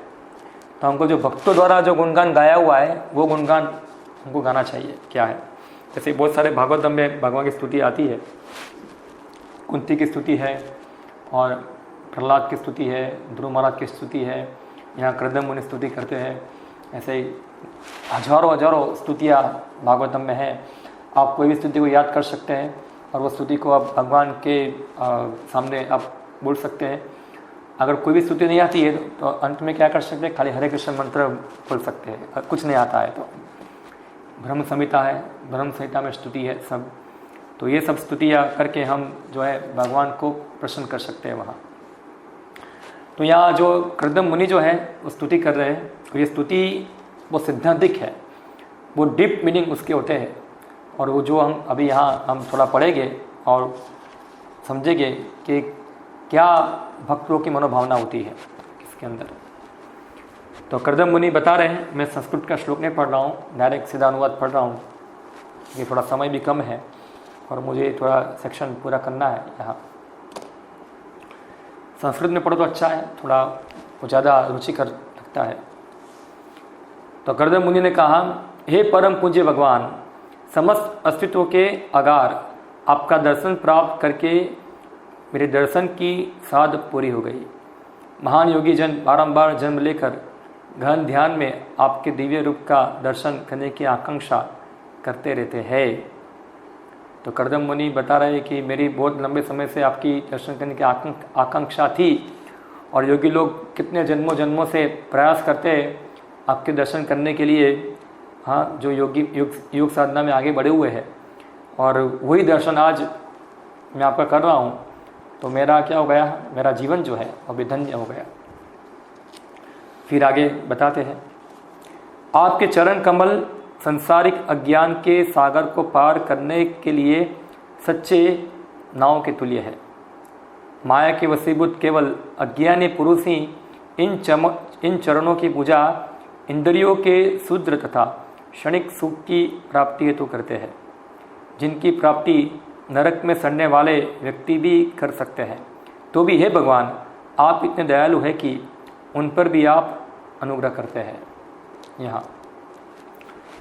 तो हमको जो भक्तों द्वारा जो गुणगान गाया हुआ है वो गुणगान हमको गाना चाहिए क्या है। जैसे बहुत सारे भागवतम में भगवान की स्तुति आती है, कुंती की स्तुति है और प्रहलाद की स्तुति है, ध्रुव महाराज की स्तुति है, यहाँ कृदम मुनि स्तुति करते हैं। ऐसे ही हजारों स्तुतियाँ भागवतम में हैं। आप कोई भी स्तुति को याद कर सकते हैं और वो स्तुति को आप भगवान के सामने आप बोल सकते हैं। अगर कोई भी स्तुति नहीं आती है तो अंत में क्या कर सकते हैं, खाली हरे कृष्ण मंत्र बोल सकते हैं। अगर कुछ नहीं आता है तो ब्रह्म संहिता है, ब्रह्म संहिता में स्तुति है सब, तो ये सब स्तुतियाँ करके हम जो है भगवान को प्रसन्न कर सकते हैं वहाँ। तो यहाँ जो कृदम मुनि जो है वो स्तुति कर रहे हैं, तो ये स्तुति वो सिद्धांतिक है, वो डीप मीनिंग उसके होते हैं। और वो जो हम अभी यहाँ हम थोड़ा पढ़ेंगे और समझेंगे कि क्या भक्तों की मनोभावना होती है इसके अंदर। तो कृदम मुनि बता रहे हैं, मैं संस्कृत का श्लोक नहीं पढ़ रहा हूँ, डायरेक्ट सीधा अनुवाद पढ़ रहा हूँ, ये थोड़ा समय भी कम है और मुझे थोड़ा सेक्शन पूरा करना है यहाँ। संस्कृत में पढ़ो तो अच्छा है, थोड़ा वो ज़्यादा रुचिकर लगता है। तो कृदम मुनि ने कहा, हे परम पूज्य भगवान, समस्त अस्तित्व के आगार, आपका दर्शन प्राप्त करके मेरे दर्शन की साध पूरी हो गई। महान योगी जन बारंबार जन्म लेकर गहन ध्यान में आपके दिव्य रूप का दर्शन करने की आकांक्षा करते रहते हैं। तो कृदम मुनि बता रहे हैं कि मेरी बहुत लंबे समय से आपकी दर्शन करने की आकांक्षा थी और योगी लोग कितने जन्मों से प्रयास करते हैं आपके दर्शन करने के लिए। हाँ, जो योगी योग साधना में आगे बढ़े हुए हैं और वही दर्शन आज मैं आपका कर रहा हूँ, तो मेरा क्या हो गया, मेरा जीवन जो है वो धन्य हो गया। फिर आगे बताते हैं, आपके चरण कमल संसारिक अज्ञान के सागर को पार करने के लिए सच्चे नाव के तुल्य है। माया के वसीभूत केवल अज्ञानी पुरुष ही इन चरणों की पूजा इंद्रियों के शुद्र तथा क्षणिक सुख की प्राप्ति हेतु करते हैं, जिनकी प्राप्ति नरक में सड़ने वाले व्यक्ति भी कर सकते हैं। तो भी हे भगवान, आप इतने दयालु हैं कि उन पर भी आप अनुग्रह करते हैं। यहाँ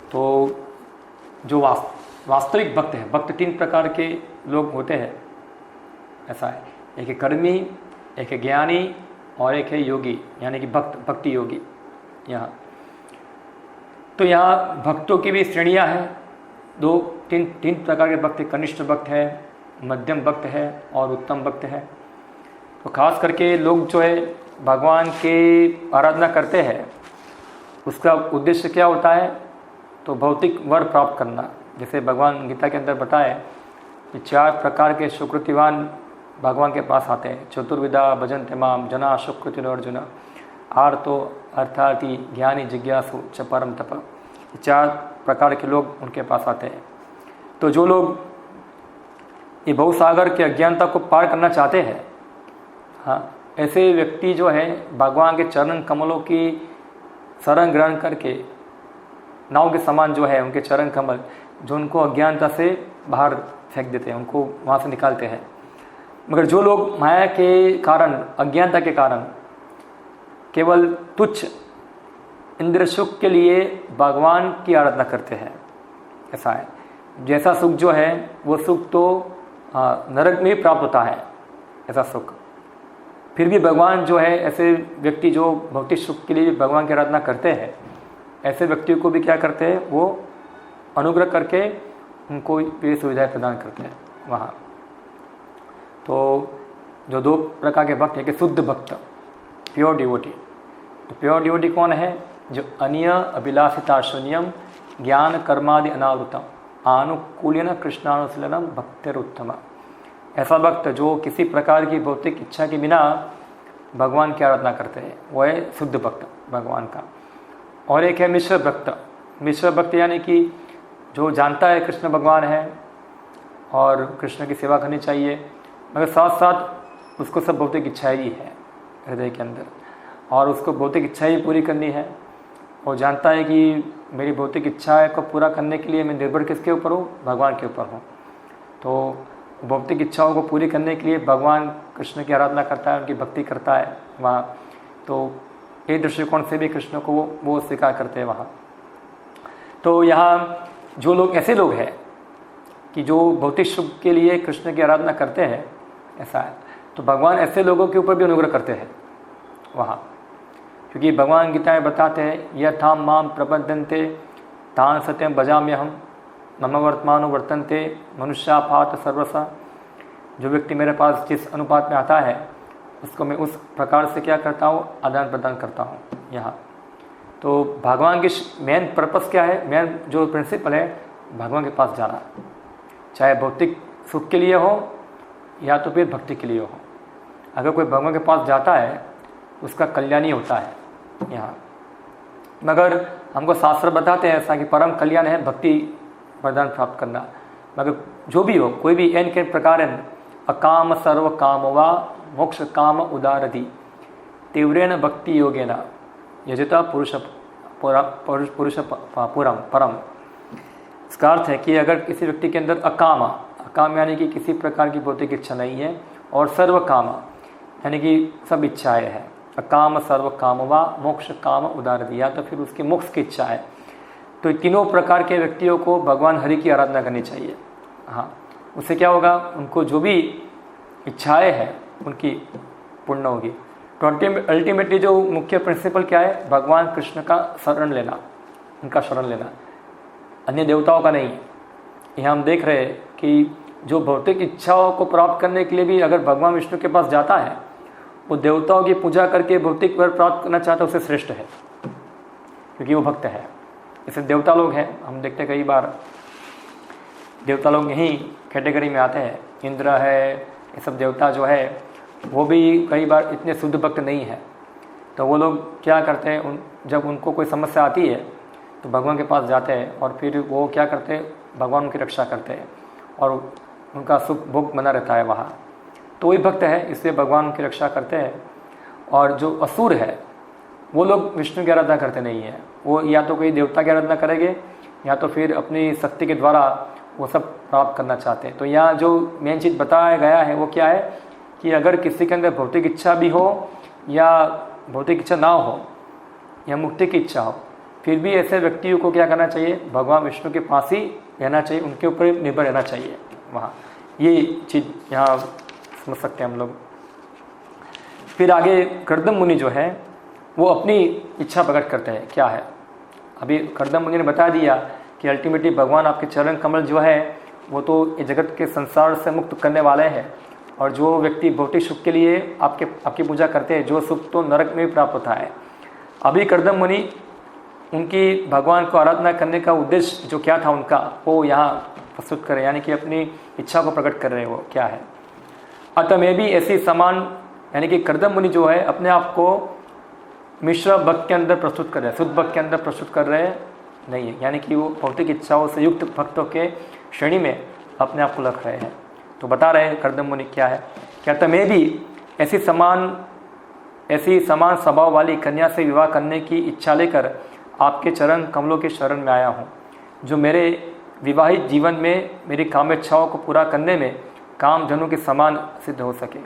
तो जो वास्तविक भक्त है, भक्त 3 प्रकार के लोग होते हैं, ऐसा है। एक है कर्मी, एक है ज्ञानी और एक है योगी, यानी कि भक्ति योगी। यहाँ तो यहाँ भक्तों की भी श्रेणियाँ हैं, 3 प्रकार के भक्त। कनिष्ठ भक्त है, मध्यम भक्त है और उत्तम भक्त है। तो खास करके लोग जो है भगवान की आराधना करते हैं, उसका उद्देश्य क्या होता है, तो भौतिक वर प्राप्त करना। जैसे भगवान गीता के अंदर बताए कि 4 प्रकार के सुकृतिवान भगवान के पास आते हैं। चतुर्विधा भजन्ते माम जना सुकृतिनो अर्जुन, आर्तो अर्थार्थी ज्ञानी जिज्ञासु च परम तप। 4 प्रकार के लोग उनके पास आते हैं। तो जो लोग ये भवसागर की अज्ञानता को पार करना चाहते हैं, हाँ, ऐसे व्यक्ति जो है भगवान के चरण कमलों की शरण ग्रहण करके नाव के समान जो है उनके चरण कमल, जो उनको अज्ञानता से बाहर फेंक देते हैं, उनको वहाँ से निकालते हैं। मगर जो लोग माया के कारण, अज्ञानता के कारण केवल तुच्छ इंद्र सुख के लिए भगवान की आराधना करते हैं, ऐसा है। जैसा सुख जो है वो सुख तो नरक में ही प्राप्त होता है, ऐसा सुख। फिर भी भगवान जो है, ऐसे व्यक्ति जो भौतिक सुख के लिए भगवान की आराधना करते हैं, ऐसे व्यक्तियों को भी क्या करते हैं, वो अनुग्रह करके उनको ये सुविधाएं प्रदान करते हैं वहाँ। तो जो 2 प्रकार के भक्त है कि शुद्ध भक्त, प्योर डिवोटी। तो प्योर डिवोटी कौन है, जो अन्य अभिलाषिता शून्यम ज्ञान कर्मादि अनावृतम आनुकूल्यन कृष्णानुशीलनम भक्तिरुत्तम। ऐसा भक्त जो किसी प्रकार की भौतिक इच्छा के बिना भगवान की आराधना करते हैं, वो है शुद्ध भक्त भगवान का। और एक है मिश्र भक्त। मिश्र भक्त यानी कि जो जानता है कृष्ण भगवान है और कृष्ण की सेवा करनी चाहिए, मगर साथ साथ उसको सब भौतिक इच्छाएं ही है हृदय के अंदर, और उसको भौतिक इच्छाएं पूरी करनी है। और जानता है कि मेरी भौतिक इच्छा को पूरा करने के लिए मैं निर्भर किसके ऊपर हूँ, भगवान के ऊपर हूँ। तो भौतिक इच्छाओं को पूरी करने के लिए भगवान कृष्ण की आराधना करता है, उनकी भक्ति करता है वहाँ। तो एक दृष्टिकोण से भी कृष्ण को वो स्वीकार करते हैं वहाँ। तो यहाँ जो लोग ऐसे लोग हैं कि जो भौतिक सुख के लिए कृष्ण की आराधना करते हैं, ऐसा है, तो भगवान ऐसे लोगों के ऊपर भी अनुग्रह करते हैं वहाँ। क्योंकि भगवान गीता में बताते हैं, यथा माम प्रबद्धन्ते तान सत्यम भजाम्यहम मम वर्तमानो वर्तन्ते मनुष्या पात सर्वसा। जो व्यक्ति मेरे पास जिस अनुपात में आता है उसको मैं उस प्रकार से क्या करता हूँ, आदान प्रदान करता हूँ यहाँ। तो भगवान की मेन पर्पस क्या है, मेन जो प्रिंसिपल है, भगवान के पास जाना, चाहे भौतिक सुख के लिए हो या तो फिर भक्ति के लिए हो। अगर कोई भगवान के पास जाता है उसका कल्याण ही होता है यहाँ। मगर हमको शास्त्र बताते हैं ऐसा कि परम कल्याण है भक्ति वरदान प्राप्त करना। मगर जो भी हो, कोई भी एन के प्रकार अकाम सर्व काम वा मोक्ष काम उदारधि तीव्रेण भक्ति योगेन यजता पुरुष परम। इसका अर्थ है कि अगर किसी व्यक्ति के अंदर अकाम यानी कि किसी प्रकार की भौतिक इच्छा नहीं है, और सर्व काम यानी कि सब इच्छाएं हैं, अकाम सर्व काम वा मोक्ष काम उदारधि, या तो फिर उसके मोक्ष की इच्छा है, तो तीनों प्रकार के व्यक्तियों को भगवान हरि की आराधना करनी चाहिए। हाँ, उससे क्या होगा, उनको जो भी इच्छाएं हैं उनकी पूर्ण होगी। तो अल्टीमेटली जो मुख्य प्रिंसिपल क्या है, भगवान कृष्ण का शरण लेना, उनका शरण लेना, अन्य देवताओं का नहीं। यहाँ हम देख रहे हैं कि जो भौतिक इच्छाओं को प्राप्त करने के लिए भी अगर भगवान विष्णु के पास जाता है, वो देवताओं की पूजा करके भौतिक वर प्राप्त करना चाहता है, उससे श्रेष्ठ है, क्योंकि वो भक्त है। जैसे देवता लोग हैं, हम देखते कई बार देवता लोग यही कैटेगरी में आते हैं। इंद्र है, ये सब देवता जो है वो भी कई बार इतने शुद्ध भक्त नहीं है। तो वो लोग क्या करते हैं, जब उनको कोई समस्या आती है तो भगवान के पास जाते हैं, और फिर वो क्या करते हैं, भगवान उनकी रक्षा करते हैं और उनका सुख भोग बना रहता है वहाँ। तो वही भक्त है, इसलिए भगवान उनकी रक्षा करते हैं। और जो असुर है वो लोग विष्णु की आराधना करते नहीं है, वो या तो कोई देवता की आराधना करेंगे या तो फिर अपनी शक्ति के द्वारा वो सब प्राप्त करना चाहते हैं। तो यहाँ जो मेन चीज़ बताया गया है वो क्या है कि अगर किसी के अंदर भौतिक इच्छा भी हो या भौतिक इच्छा ना हो या मुक्ति की इच्छा हो, फिर भी ऐसे व्यक्तियों को क्या करना चाहिए, भगवान विष्णु के पास ही रहना चाहिए, उनके ऊपर निर्भर रहना चाहिए वहाँ। ये चीज़ यहाँ समझ सकते हैं हम लोग। फिर आगे कर्दम मुनि जो है वो अपनी इच्छा प्रकट करते हैं, क्या है। अभी कर्दम मुनि ने बता दिया कि अल्टीमेटली भगवान आपके चरण कमल जो है वो तो ये जगत के संसार से मुक्त करने वाले हैं, और जो व्यक्ति भौतिक सुख के लिए आपकी पूजा करते हैं, जो सुख तो नरक में भी प्राप्त होता है। अभी कर्दम मुनि उनकी भगवान को आराधना करने का उद्देश्य जो क्या था उनका, वो यहाँ प्रस्तुत करें, यानी कि अपनी इच्छा को प्रकट कर रहे हैं। वो क्या है, अतः मैं भी ऐसी समान, यानी कि कर्दम मुनि जो है अपने आप को मिश्र भक्त के अंदर प्रस्तुत कर रहे हैं, शुद्ध भक्त के अंदर प्रस्तुत कर रहे हैं नहीं है, यानी कि वो भौतिक इच्छाओं से युक्त भक्तों के श्रेणी में अपने आप को रख रहे हैं। तो बता रहे हैं कर्दम मुनि क्या है, क्या तो मैं भी ऐसी समान स्वभाव वाली कन्या से विवाह करने की इच्छा लेकर आपके चरण कमलों के शरण में आया हूँ, जो मेरे विवाहित जीवन में मेरी काम इच्छाओं को पूरा करने में काम धनु के समान सिद्ध हो सके।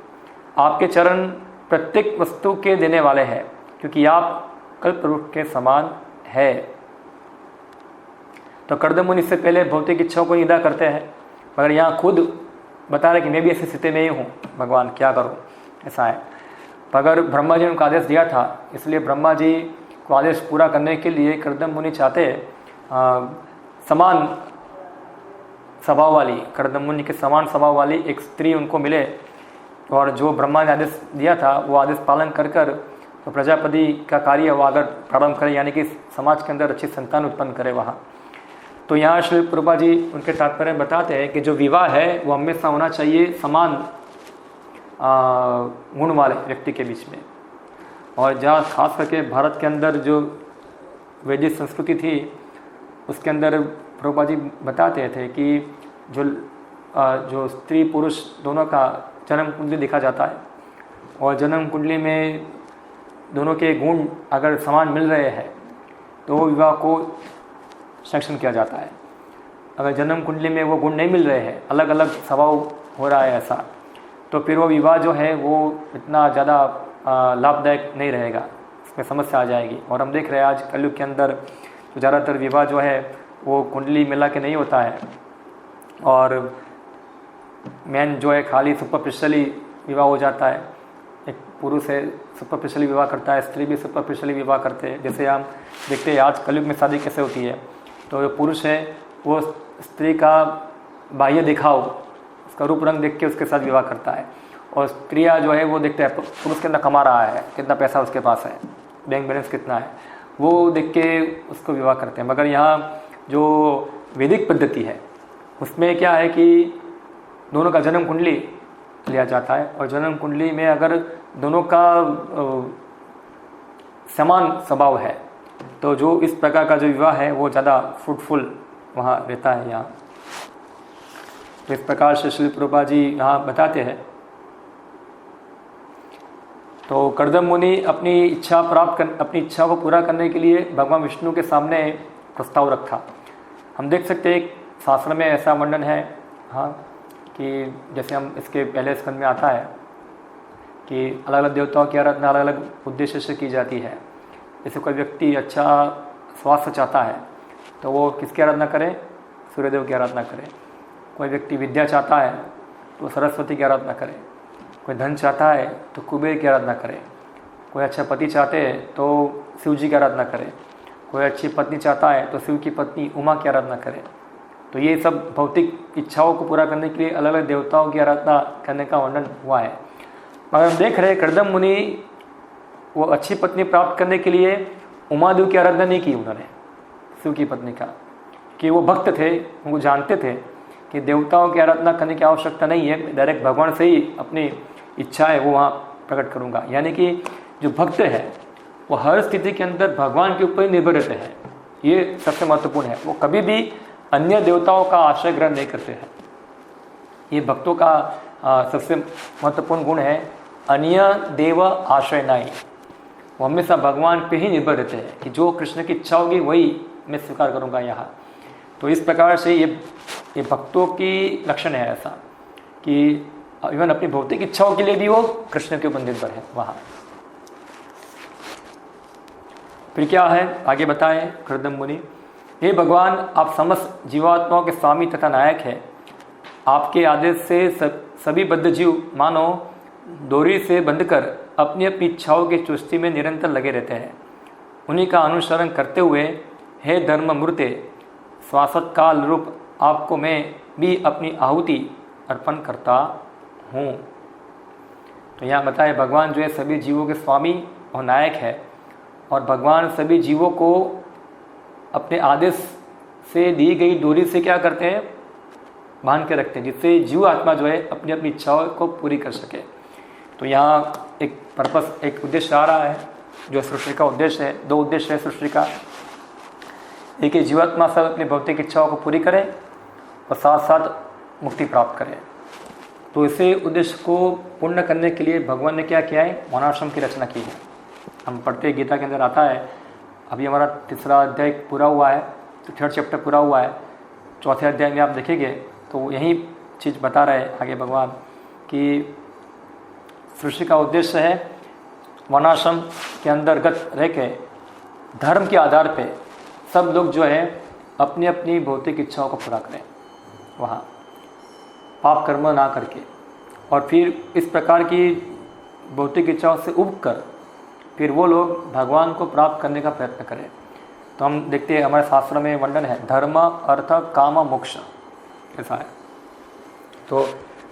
आपके चरण प्रत्येक वस्तु के देने वाले हैं, क्योंकि आप कल्पवृक्ष के समान है। तो कर्दम मुनि इससे पहले भौतिक इच्छाओं को निंदा करते हैं, मगर यहाँ खुद बता रहे कि मैं भी ऐसी स्थिति में ही हूँ, भगवान क्या करूँ, ऐसा है। मगर ब्रह्मा जी ने उनको आदेश दिया था, इसलिए ब्रह्मा जी को आदेश पूरा करने के लिए कर्दम मुनि चाहते समान स्वभाव वाली, कर्दम मुनि के समान स्वभाव वाली एक स्त्री उनको मिले, और जो ब्रह्मा ने आदेश दिया था वो आदेश पालन कर तो प्रजापति का कार्य वो अगर प्रारंभ करे, यानी कि समाज के अंदर अच्छी संतान उत्पन्न करे वहाँ। तो यहाँ श्री प्रभुपा जी उनके तात्पर्य बताते हैं कि जो विवाह है वो हमेशा होना चाहिए समान गुण वाले व्यक्ति के बीच में। और जहाँ खास करके भारत के अंदर जो वैदिक संस्कृति थी उसके अंदर प्रभुपा जी बताते थे कि जो स्त्री पुरुष दोनों का जन्म कुंडली देखा जाता है, और जन्म कुंडली में दोनों के गुण अगर समान मिल रहे हैं तो वो विवाह को सैंक्शन किया जाता है। अगर जन्म कुंडली में वो गुण नहीं मिल रहे हैं, अलग अलग स्वभाव हो रहा है ऐसा, तो फिर वो विवाह जो है वो इतना ज़्यादा लाभदायक नहीं रहेगा, इसमें समस्या आ जाएगी। और हम देख रहे हैं आज कलयुग के अंदर तो ज़्यादातर विवाह जो है वो कुंडली मिला के नहीं होता है, और मैन जो है खाली सुपरफिशियली विवाह हो जाता है। एक पुरुष है सुपरफिशियली विवाह करता है, स्त्री भी सुपरफिशियली विवाह करते हैं। जैसे हम देखते हैं आज कलयुग में शादी कैसे होती है, तो जो पुरुष है वो स्त्री का बाह्य दिखाव, उसका रूप रंग देख के उसके साथ विवाह करता है, और स्त्रियाँ जो है वो देखते हैं पुरुष कितना कमा रहा है, कितना पैसा उसके पास है, बैंक बैलेंस कितना है, वो देख के उसको विवाह करते हैं। मगर यहाँ जो वैदिक पद्धति है उसमें क्या है कि दोनों का जन्म कुंडली लिया जाता है, और जन्म कुंडली में अगर दोनों का समान स्वभाव है तो जो इस प्रकार का जो विवाह है वो ज़्यादा फ्रूटफुल वहाँ रहता है। यहाँ तो इस प्रकार से श्री प्रभुपाद जी यहाँ बताते हैं। तो कर्दम मुनि अपनी इच्छा को पूरा करने के लिए भगवान विष्णु के सामने प्रस्ताव रखा। हम देख सकते हैं शास्त्र में ऐसा वर्णन है, हाँ, कि जैसे हम इसके पहले स्कंद में आता है कि अलग अलग देवताओं की आराधना अलग अलग उद्देश्य से की जाती है। जैसे कोई व्यक्ति अच्छा स्वास्थ्य चाहता है तो वो किसकी आराधना करे? सूर्यदेव की आराधना करे। कोई व्यक्ति विद्या चाहता है तो सरस्वती की आराधना करे। कोई धन चाहता है तो कुबेर की आराधना करे। कोई अच्छा पति चाहते हैं तो शिव जी की आराधना करे। कोई अच्छी पत्नी चाहता है तो शिव की पत्नी उमा की आराधना करे। तो ये सब भौतिक इच्छाओं को पूरा करने के लिए अलग अलग देवताओं की आराधना करने का वर्णन हुआ है। मगर हम देख रहे हैं कर्दम मुनि वो अच्छी पत्नी प्राप्त करने के लिए उमादेव की आराधना नहीं की उन्होंने, शिव की पत्नी का, कि वो भक्त थे, वो जानते थे कि देवताओं की आराधना करने की आवश्यकता नहीं है, डायरेक्ट भगवान से ही अपनी इच्छा है वो वहाँ प्रकट करूँगा। यानी कि जो भक्त है वो हर स्थिति के अंदर भगवान के ऊपर ही निर्भर रहते हैं। ये सबसे महत्वपूर्ण है। वो कभी भी अन्य देवताओं का आश्रय ग्रहण नहीं करते हैं। ये भक्तों का सबसे महत्वपूर्ण गुण है, अन्य देव आश्रय नहीं। वो हमेशा भगवान पे ही निर्भर रहते हैं कि जो कृष्ण की इच्छा होगी वही मैं स्वीकार करूँगा यहाँ। तो इस प्रकार से ये भक्तों की लक्षण है ऐसा कि इवन अपनी भौतिक इच्छाओं के लिए भी वो कृष्ण के ऊपर निर्भर है वहाँ। फिर क्या है आगे बताएं कर्दम मुनि, हे भगवान, आप समस्त जीवात्माओं के स्वामी तथा नायक है। आपके आदेश से सभी बद्ध जीव मानो डोरी से बंधकर अपनी अपनी इच्छाओं की चुस्ती में निरंतर लगे रहते हैं। उन्हीं का अनुसरण करते हुए हे धर्म मूर्ते, शाश्वत काल रूप आपको मैं भी अपनी आहुति अर्पण करता हूँ। तो यहाँ बताए भगवान जो है सभी जीवों के स्वामी और नायक है, और भगवान सभी जीवों को अपने आदेश से दी गई डोरी से क्या करते हैं? बांध के रखते हैं, जिससे जीव आत्मा जो है अपनी अपनी इच्छाओं को पूरी कर सके। तो यहाँ एक पर्पस, एक उद्देश्य आ रहा है जो सृष्टि का उद्देश्य है। दो उद्देश्य है सृष्टि का, एक ही जीवात्मा सब अपनी भौतिक इच्छाओं को पूरी करे और साथ साथ मुक्ति प्राप्त करे। तो इसे उद्देश्य को पूर्ण करने के लिए भगवान ने क्या किया है? वर्णाश्रम की रचना की है। हम पढ़ते गीता के अंदर आता है, अभी हमारा तीसरा अध्याय पूरा हुआ है, तो थर्ड चैप्टर पूरा हुआ है। चौथे अध्याय में आप देखेंगे तो यही चीज़ बता रहे हैं आगे भगवान कि सृष्टि का उद्देश्य है वर्णाश्रम के अंतर्गत रह के धर्म के आधार पे सब लोग जो है अपनी अपनी भौतिक इच्छाओं को पूरा करें वहाँ, पाप कर्म ना करके, और फिर इस प्रकार की भौतिक इच्छाओं से उब कर फिर वो लोग भगवान को प्राप्त करने का प्रयत्न करें। तो हम देखते हैं हमारे शास्त्रों में वर्णन है धर्म अर्थ काम मोक्ष ऐसा है। तो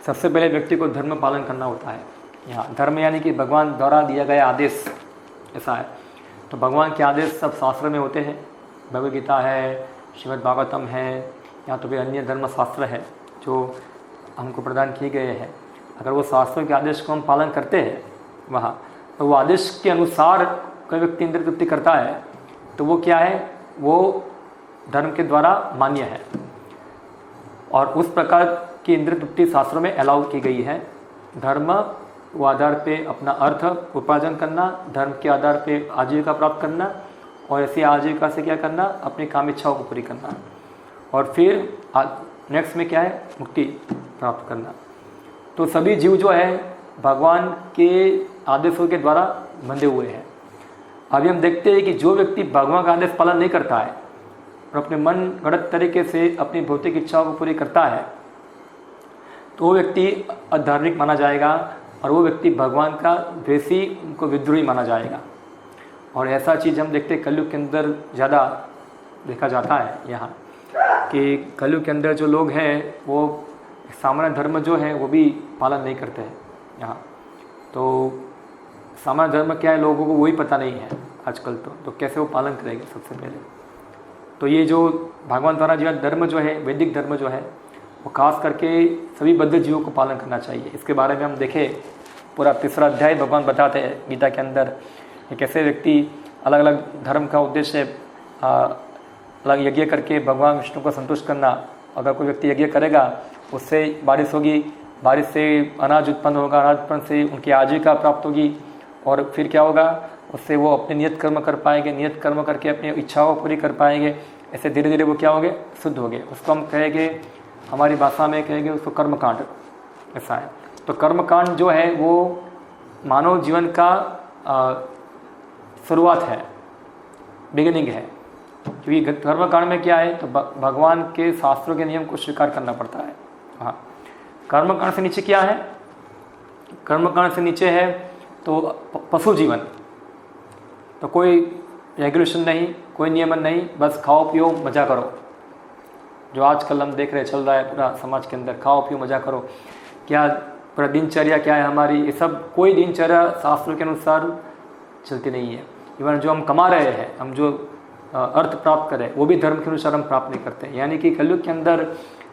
सबसे पहले व्यक्ति को धर्म पालन करना होता है। यहाँ धर्म यानी कि भगवान द्वारा दिया गया आदेश ऐसा है। तो भगवान के आदेश सब शास्त्र में होते हैं, भगवद गीता है, श्रीमद् भागवतम है, या तो भी अन्य धर्म शास्त्र है जो हमको प्रदान किए गए हैं। अगर वो शास्त्रों के आदेश को हम पालन करते हैं वहाँ, तो वो आदेश के अनुसार कोई व्यक्ति इंद्रिय तृप्ति करता है तो वो क्या है? वो धर्म के द्वारा मान्य है, और उस प्रकार की इंद्रिय तृप्ति शास्त्रों में अलाउ की गई है। धर्म वो आधार पे अपना अर्थ उपार्जन करना, धर्म के आधार पे आजीविका प्राप्त करना, और ऐसी आजीविका से क्या करना, अपनी काम इच्छाओं को पूरी करना, और फिर नेक्स्ट में क्या है, मुक्ति प्राप्त करना। तो सभी जीव जो है भगवान के आदेशों के द्वारा बंधे हुए हैं। अभी हम देखते हैं कि जो व्यक्ति भगवान का आदेश पालन नहीं करता है और अपने मन गलत तरीके से अपनी भौतिक इच्छाओं को पूरी करता है, तो वो व्यक्ति अधार्मिक माना जाएगा और वो व्यक्ति भगवान का द्वेषी, उनको विद्रोही माना जाएगा। और ऐसा चीज़ हम देखते हैं कलयुग के अंदर ज़्यादा देखा जाता है यहाँ, कि कलयुग के अंदर जो लोग हैं वो सामान्य धर्म जो है वो भी पालन नहीं करते हैं यहाँ। तो सामान्य धर्म क्या है लोगों को वही पता नहीं है आजकल, तो कैसे वो पालन करेंगे सबसे पहले। तो ये जो भगवान द्वारा जो धर्म जो है, वैदिक धर्म जो है, वो खास करके सभी बद्ध जीवों को पालन करना चाहिए। इसके बारे में हम देखें, पूरा 3रा अध्याय भगवान बताते हैं गीता के अंदर, कैसे व्यक्ति अलग अलग धर्म का उद्देश्य अलग यज्ञ करके भगवान विष्णु को संतुष्ट करना। अगर कोई व्यक्ति यज्ञ करेगा, उससे बारिश होगी, बारिश से अनाज उत्पन्न होगा, अनाज उत्पन्न से उनकी आजीविका प्राप्त होगी, और फिर क्या होगा, उससे वो अपने नियत कर्म कर पाएंगे, नियत कर्म करके अपनी इच्छाओं को पूरी कर पाएंगे। ऐसे धीरे धीरे वो क्या होंगे, शुद्ध होंगे। उसको हम कहेंगे, हमारी भाषा में कहेंगे उसको कर्मकांड, ऐसा है। तो कर्मकांड जो है वो मानव जीवन का शुरुआत है, बिगिनिंग है। क्योंकि कर्मकांड में क्या है, तो भगवान के शास्त्रों के नियम को स्वीकार करना पड़ता है। हाँ, कर्मकांड से नीचे क्या है, कर्मकांड से नीचे है तो पशु जीवन। तो कोई रेगुलेशन नहीं, कोई नियमन नहीं, बस खाओ पियो मज़ा करो। जो आजकल हम देख रहे चल रहा है पूरा समाज के अंदर, खाओ पियो मज़ा करो। क्या पूरा दिनचर्या क्या है हमारी, ये सब कोई दिनचर्या शास्त्रों के अनुसार चलती नहीं है। इवन जो हम कमा रहे हैं, हम जो अर्थ प्राप्त करें, वो भी धर्म के अनुसार हम प्राप्त नहीं करते। यानी कि कलयुग के अंदर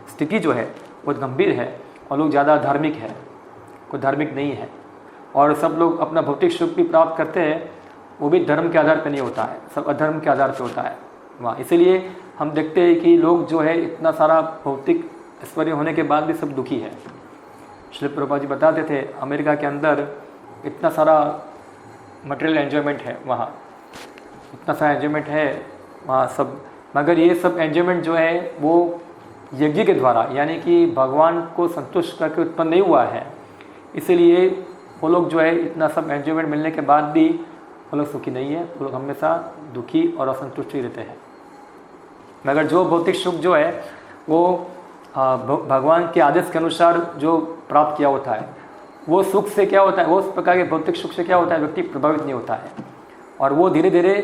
स्थिति जो है बहुत गंभीर है और लोग ज़्यादा धार्मिक है, कोई धार्मिक नहीं है। और सब लोग अपना भौतिक सुख भी प्राप्त करते हैं, वो भी धर्म के आधार पर नहीं होता है, सब अधर्म के आधार पर होता है वहाँ। इसीलिए हम देखते हैं कि लोग जो है इतना सारा भौतिक ऐश्वर्य होने के बाद भी सब दुखी है। श्री प्रभुपाद जी बताते थे, अमेरिका के अंदर इतना सारा मटेरियल एन्जॉयमेंट है वहाँ, इतना सारा एन्जॉयमेंट है वहाँ सब, मगर ये सब एन्जॉयमेंट जो है वो यज्ञ के द्वारा, यानी कि भगवान को संतुष्ट करके उत्पन्न नहीं हुआ है। इसीलिए वो लोग जो है इतना सब एन्जॉयमेंट मिलने के बाद भी वो लोग सुखी नहीं है, वो लोग हमेशा दुखी और असंतुष्ट ही रहते हैं। मगर जो भौतिक सुख जो है वो भगवान के आदेश के अनुसार जो प्राप्त किया होता है, वो सुख से क्या होता है, वो उस प्रकार के भौतिक सुख से क्या होता है, व्यक्ति प्रभावित नहीं होता है और वो धीरे धीरे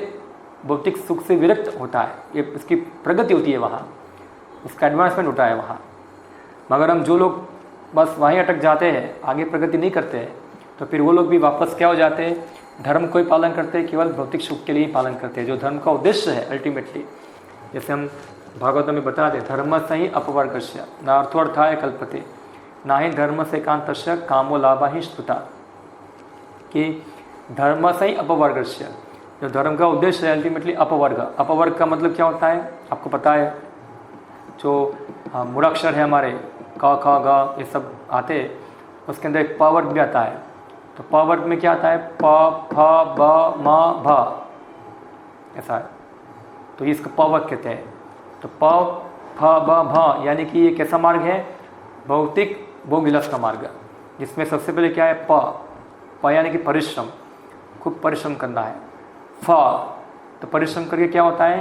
भौतिक सुख से विरक्त होता है। ये इसकी प्रगति होती है वहाँ, उसका एडवांसमेंट होता है वहाँ। मगर हम जो लोग बस वहीं अटक जाते हैं, आगे प्रगति नहीं करते हैं, तो फिर वो लोग भी वापस क्या हो जाते हैं, धर्म को ही पालन करते हैं, केवल भौतिक सुख के लिए ही पालन करते हैं, जो धर्म का उद्देश्य है अल्टीमेटली। जैसे हम भागवत में बता दें, धर्म से ही अपवर्गस्य न अर्थाय कल्पते ना ही धर्म से कांतस्य कामो लाभा ही स्तुता, कि धर्म से ही अपवर्गस्य, जो धर्म का उद्देश्य है अल्टीमेटली अपवर्ग। अपवर्ग का मतलब क्या होता है आपको पता है, जो मूलाक्षर है हमारे क ख ग ये सब आते, उसके अंदर एक प वर्ग भी आता है। तो प वर्ग में क्या आता है, प फ ब म भ, ऐसा है। तो ये इसको प वर्ग कहते हैं। तो प फ ब भ यानी कि ये कैसा मार्ग है, भौतिक भोग विलास का मार्ग, जिसमें सबसे पहले क्या है, प यानी कि परिश्रम, खूब परिश्रम करना है। फ तो परिश्रम करके क्या होता है,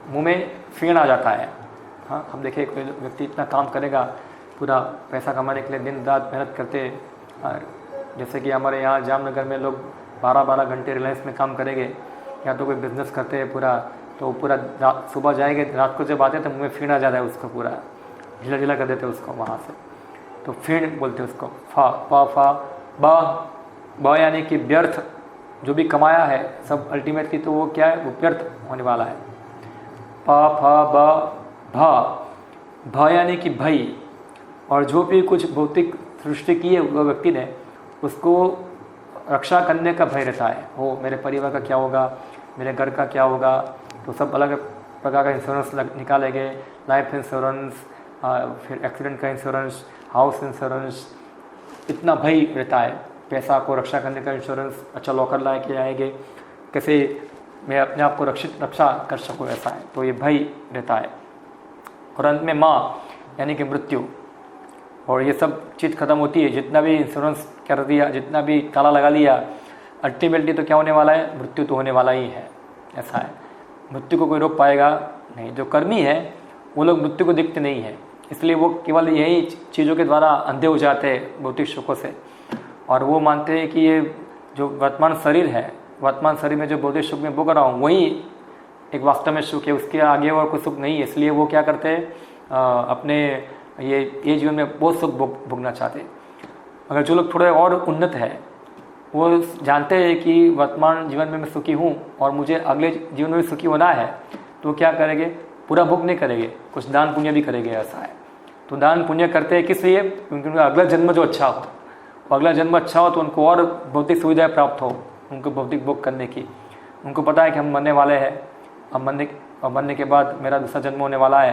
मुंह में फेन आ जाता है। हाँ, हम देखें कोई व्यक्ति इतना काम करेगा पूरा पैसा कमाने के लिए, दिन रात मेहनत करते, और जैसे कि हमारे यहाँ जामनगर में लोग 12-12 घंटे रिलायंस में काम करेंगे, या तो कोई बिजनेस करते हैं पूरा, तो पूरा सुबह जाएंगे, रात को जब आते हैं तो मुँह में फेन आ जाता है, उसको पूरा ढीला ढीला कर देते हैं उसको वहाँ से, तो फेन बोलते हैं उसको। ब यानी कि व्यर्थ, जो भी कमाया है सब अल्टीमेटली तो वो क्या है, वो व्यर्थ होने वाला है। प फ ब भ यानी कि भय, और जो भी कुछ भौतिक सृष्टि की है वो व्यक्ति ने, उसको रक्षा करने का भय रहता है। हो मेरे परिवार का क्या होगा, मेरे घर का क्या होगा, तो सब अलग प्रकार का इंश्योरेंस निकालेंगे, लाइफ इंश्योरेंस, फिर एक्सीडेंट का इंश्योरेंस, हाउस इंश्योरेंस, इतना भय रहता है। पैसा को रक्षा करने का इंश्योरेंस, अच्छा लॉकर ला के आएंगे, कैसे मैं अपने आप को रक्षा कर सकूँ, ऐसा है। तो ये भय रहता है। और अंत में माँ यानी कि मृत्यु, और ये सब चीज़ खत्म होती है। जितना भी इंश्योरेंस कर दिया, जितना भी ताला लगा लिया, अल्टीमेटली तो क्या होने वाला है, मृत्यु तो होने वाला ही है, ऐसा है। मृत्यु को कोई रोक पाएगा नहीं। जो कर्मी है वो लोग मृत्यु को देखते नहीं है, इसलिए वो केवल यही चीज़ों के द्वारा अंधे हो जाते हैं भौतिक सुखों से, और वो मानते हैं कि ये जो वर्तमान शरीर है, वर्तमान शरीर में जो भौतिक सुख में भोग रहा हूँ वही एक वास्तव में सुख है, उसके आगे और कोई सुख नहीं है। इसलिए वो क्या करते हैं, अपने ये जीवन में बहुत सुख भोगना चाहते हैं। अगर जो लोग थोड़े और उन्नत है, वो जानते हैं कि वर्तमान जीवन में मैं सुखी हूँ और मुझे अगले जीवन में भी सुखी होना है, तो क्या करेंगे, पूरा भोग नहीं करेंगे, कुछ दान पुण्य भी करेंगे, ऐसा है। तो दान पुण्य करते हैं किस लिए, क्योंकि उनका अगला जन्म जो अच्छा हो, अगला जन्म अच्छा हो तो उनको और भौतिक सुविधाएं प्राप्त हो, उनको भौतिक भोग करने की। उनको पता है कि हम मरने वाले हैं, अब मरने के बाद मेरा दूसरा जन्म होने वाला है,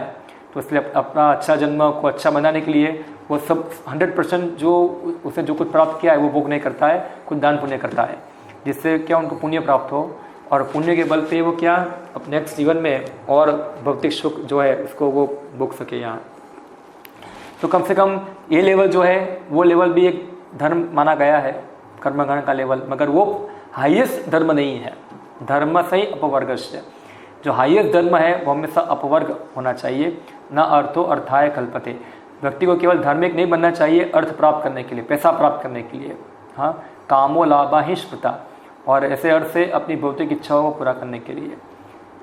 तो इसलिए अपना अच्छा जन्म को अच्छा बनाने के लिए वो सब 100% जो उसने जो कुछ प्राप्त किया है वो भोग नहीं करता है, कुछ दान पुण्य करता है, जिससे क्या उनको पुण्य प्राप्त हो, और पुण्य के बल पे वो क्या अपने नेक्स्ट जीवन में और भौतिक सुख जो है उसको वो भोग सके यहाँ। तो कम से कम ये लेवल जो है वो लेवल भी एक धर्म माना गया है, कर्मकांड का लेवल, मगर वो हाईएस्ट धर्म नहीं है। धर्म से ही अपवर्ग से, जो हाईएस्ट धर्म है वो हमेशा अपवर्ग होना चाहिए। न अर्थो अर्थाय कल्पते, व्यक्ति को केवल धार्मिक नहीं बनना चाहिए अर्थ प्राप्त करने के लिए, पैसा प्राप्त करने के लिए, हाँ, कामो लाभा ही स्मृता, और ऐसे अर्थ से अपनी भौतिक इच्छाओं को पूरा करने के लिए।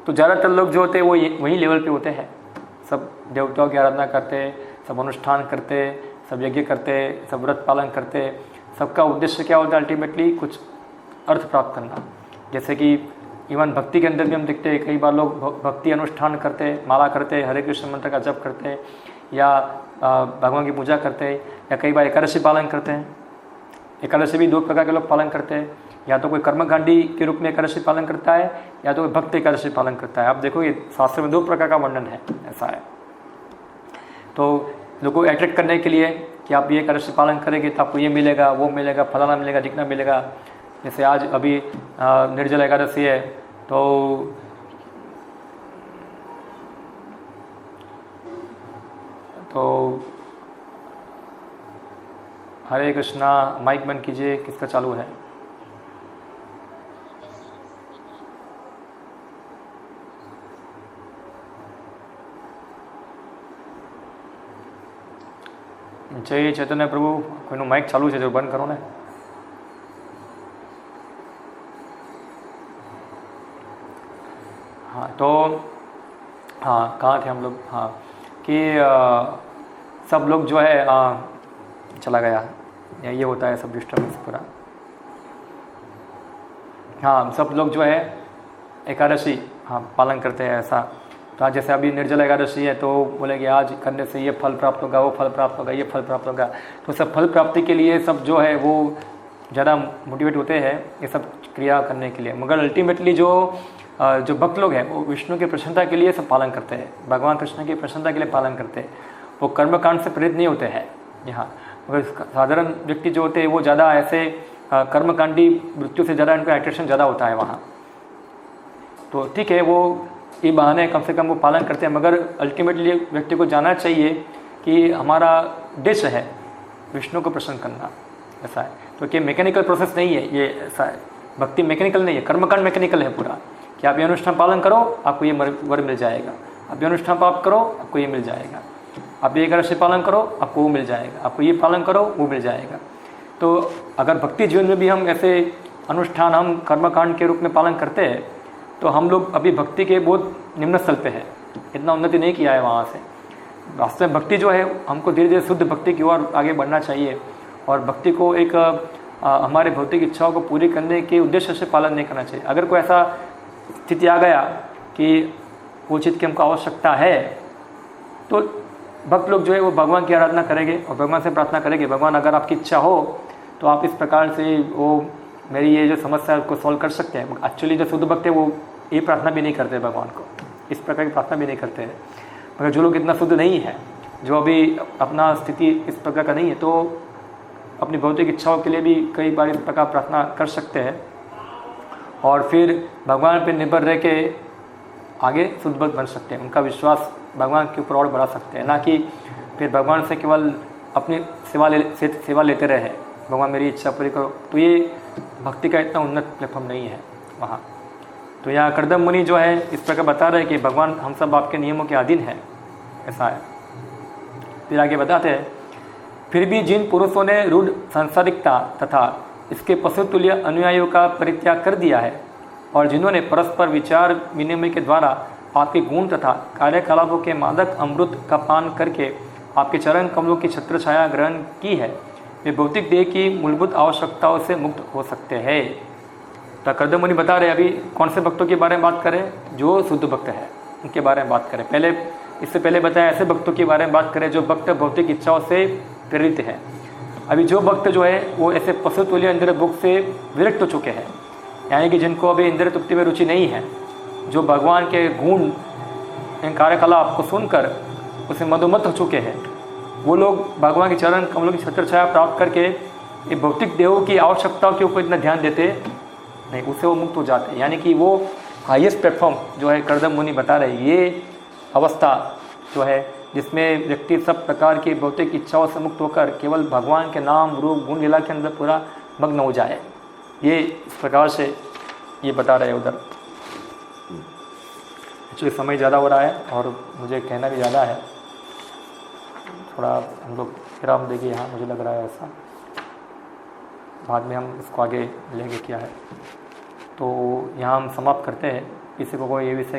तो ज़्यादातर लोग जो होते हैं वो वही लेवल पे होते हैं, सब देवताओं की आराधना करते, सब अनुष्ठान करते, सब यज्ञ करते, सब व्रत पालन करते, सबका उद्देश्य क्या होता है, अल्टीमेटली कुछ अर्थ प्राप्त करना। जैसे कि इवन भक्ति के अंदर भी हम देखते हैं, कई बार लोग भक्ति अनुष्ठान करते, माला करते, हरे कृष्ण मंत्र का जप करते, या भगवान की पूजा करते हैं, या कई बार एकादशी पालन करते हैं। एकादशी भी दो प्रकार के लोग पालन करते हैं, या तो कोई कर्मकांडी के रूप में एकादशी पालन करता है, या तो कोई भक्त एकादशी पालन करता है। आप देखो ये शास्त्र में दो प्रकार का वर्णन है, ऐसा है। तो लोगों को अट्रैक्ट करने के लिए कि आप ये एकादशी पालन करेंगे तो आपको ये मिलेगा, वो मिलेगा, फलाना मिलेगा, ढिकना मिलेगा। जैसे आज अभी निर्जल एकादशी है, तो हरे कृष्णा, माइक बंद कीजिए, किसका चालू है? जय चैतन्य प्रभु, कोईનું માઇક ચાલુ છે જો બંધ કરો ને। हाँ, तो हाँ, कहाँ थे हम लोग? हाँ, कि सब लोग जो है चला गया, ये होता है सब डिस्टर्बेंस पूरा। हाँ, सब लोग जो है एकादशी हाँ पालन करते हैं, ऐसा। तो आज जैसे अभी निर्जला एकादशी है तो बोलेंगे आज करने से ये फल प्राप्त होगा, वो फल प्राप्त होगा, ये फल प्राप्त होगा। तो सब फल प्राप्ति के लिए सब जो है वो ज़्यादा मोटिवेट होते हैं ये सब क्रिया करने के लिए। मगर अल्टीमेटली जो भक्त लोग हैं वो विष्णु की प्रसन्नता के लिए सब पालन करते हैं, भगवान कृष्ण की प्रसन्नता के लिए पालन करते हैं। वो कर्मकांड से प्रेरित नहीं होते हैं यहाँ। मगर साधारण व्यक्ति जो होते हैं वो ज़्यादा ऐसे कर्मकांडी मृत्यु से ज़्यादा इनका अट्रैक्शन ज़्यादा होता है वहाँ। तो ठीक है, वो ये बहाने कम से कम वो पालन करते हैं, मगर अल्टीमेटली व्यक्ति को जानना चाहिए कि हमारा उद्देश्य है विष्णु को प्रसन्न करना, ऐसा है। तो कि मैकेनिकल प्रोसेस नहीं है ये, ऐसा है। भक्ति मैकेनिकल नहीं है, कर्मकांड मैकेनिकल है पूरा, कि आप ये अनुष्ठान पालन करो आपको ये वर मिल जाएगा, आप ये अनुष्ठान प्राप्त करो आपको ये मिल जाएगा, आप ये एकादशी पालन करो आपको वो मिल जाएगा, आपको ये पालन करो वो मिल जाएगा। तो अगर भक्ति जीवन में भी हम ऐसे अनुष्ठान हम कर्मकांड के रूप में पालन करते हैं तो हम लोग अभी भक्ति के बहुत निम्न स्थल पे है, इतना उन्नति नहीं किया है वहाँ से। वास्तव में भक्ति जो है हमको धीरे धीरे शुद्ध भक्ति की ओर आगे बढ़ना चाहिए, और भक्ति को एक हमारे भौतिक इच्छाओं को पूरी करने के उद्देश्य से पालन नहीं करना चाहिए। अगर कोई ऐसा स्थिति आ गया कि वो चीज़ की हमको आवश्यकता है तो भक्त लोग जो है वो भगवान की आराधना करेंगे और भगवान से प्रार्थना करेंगे, भगवान अगर आपकी इच्छा हो तो आप इस प्रकार से वो मेरी ये जो समस्या है उसको सॉल्व कर सकते हैं। एक्चुअली जो शुद्ध भक्त है वो ये प्रार्थना भी नहीं करते भगवान को, इस प्रकार की प्रार्थना भी नहीं करते हैं। मगर जो लोग इतना शुद्ध नहीं है, जो अभी अपना स्थिति इस प्रकार का नहीं है, तो अपनी भौतिक इच्छाओं के लिए भी कई बार इस प्रकार प्रार्थना कर सकते हैं। और फिर भगवान पर निर्भर रह के आगे शुद्ध भक्त बन सकते हैं। उनका विश्वास भगवान के ऊपर और बढ़ा सकते हैं, ना कि फिर भगवान से केवल अपनी सेवा लेते रहे, भगवान मेरी इच्छा पूरी करो। तो ये भक्ति का इतना उन्नत प्लेटफॉर्म नहीं है वहाँ। तो यहाँ कर्दम मुनि जो है इस प्रकार बता रहे हैं कि भगवान हम सब आपके नियमों के अधीन है, ऐसा है। फिर आगे बताते हैं, फिर भी जिन पुरुषों ने रूढ़ सांसारिकता तथा इसके पशुतुल्य अनुयायियों का परित्याग कर दिया है और जिन्होंने परस्पर विचार विनिमय के द्वारा आपके गुण तथा कार्यकलापों के मादक अमृत का पान करके आपके चरण कमलों की छत्र छाया ग्रहण की है, वे भौतिक देह की मूलभूत आवश्यकताओं से मुक्त हो सकते हैं। तो कर्दम मुनि बता रहे अभी कौन से भक्तों के बारे में बात करें, जो शुद्ध भक्त है उनके बारे में बात करें। इससे पहले बताया ऐसे भक्तों के बारे में बात करें जो भक्त भौतिक इच्छाओं से प्रेरित है। अभी जो भक्त जो है वो ऐसे पशुतुल्य इंद्रिय भोग से विरक्त हो चुके हैं, यानी कि जिनको अभी इंद्रिय तृप्ति में रुचि नहीं है, जो भगवान के गुण कार्यकलाप को सुनकर उसे मधुमत हो चुके हैं, वो लोग भगवान के चरण कमलों की छत्र छाया प्राप्त करके ये भौतिक देहों की आवश्यकताओं के ऊपर इतना ध्यान देते नहीं, उससे वो मुक्त हो जाते हैं। यानी कि वो हाईएस्ट प्लेटफॉर्म जो है कर्दम मुनि बता रहे, ये अवस्था जो है जिसमें व्यक्ति सब प्रकार की भौतिक इच्छाओं से मुक्त होकर केवल भगवान के नाम रूप गुण लीला के अंदर पूरा मग्न हो जाए, ये इस प्रकार से ये बता रहे हैं उधर। एक्चुअली समय ज़्यादा हो रहा है और मुझे कहना भी ज़्यादा है, थोड़ा हम लोग विराम देंगे यहाँ, मुझे लग रहा है ऐसा, बाद में हम इसको आगे लेंगे क्या है। तो यहाँ हम समाप्त करते हैं। किसी को कोई ये विषय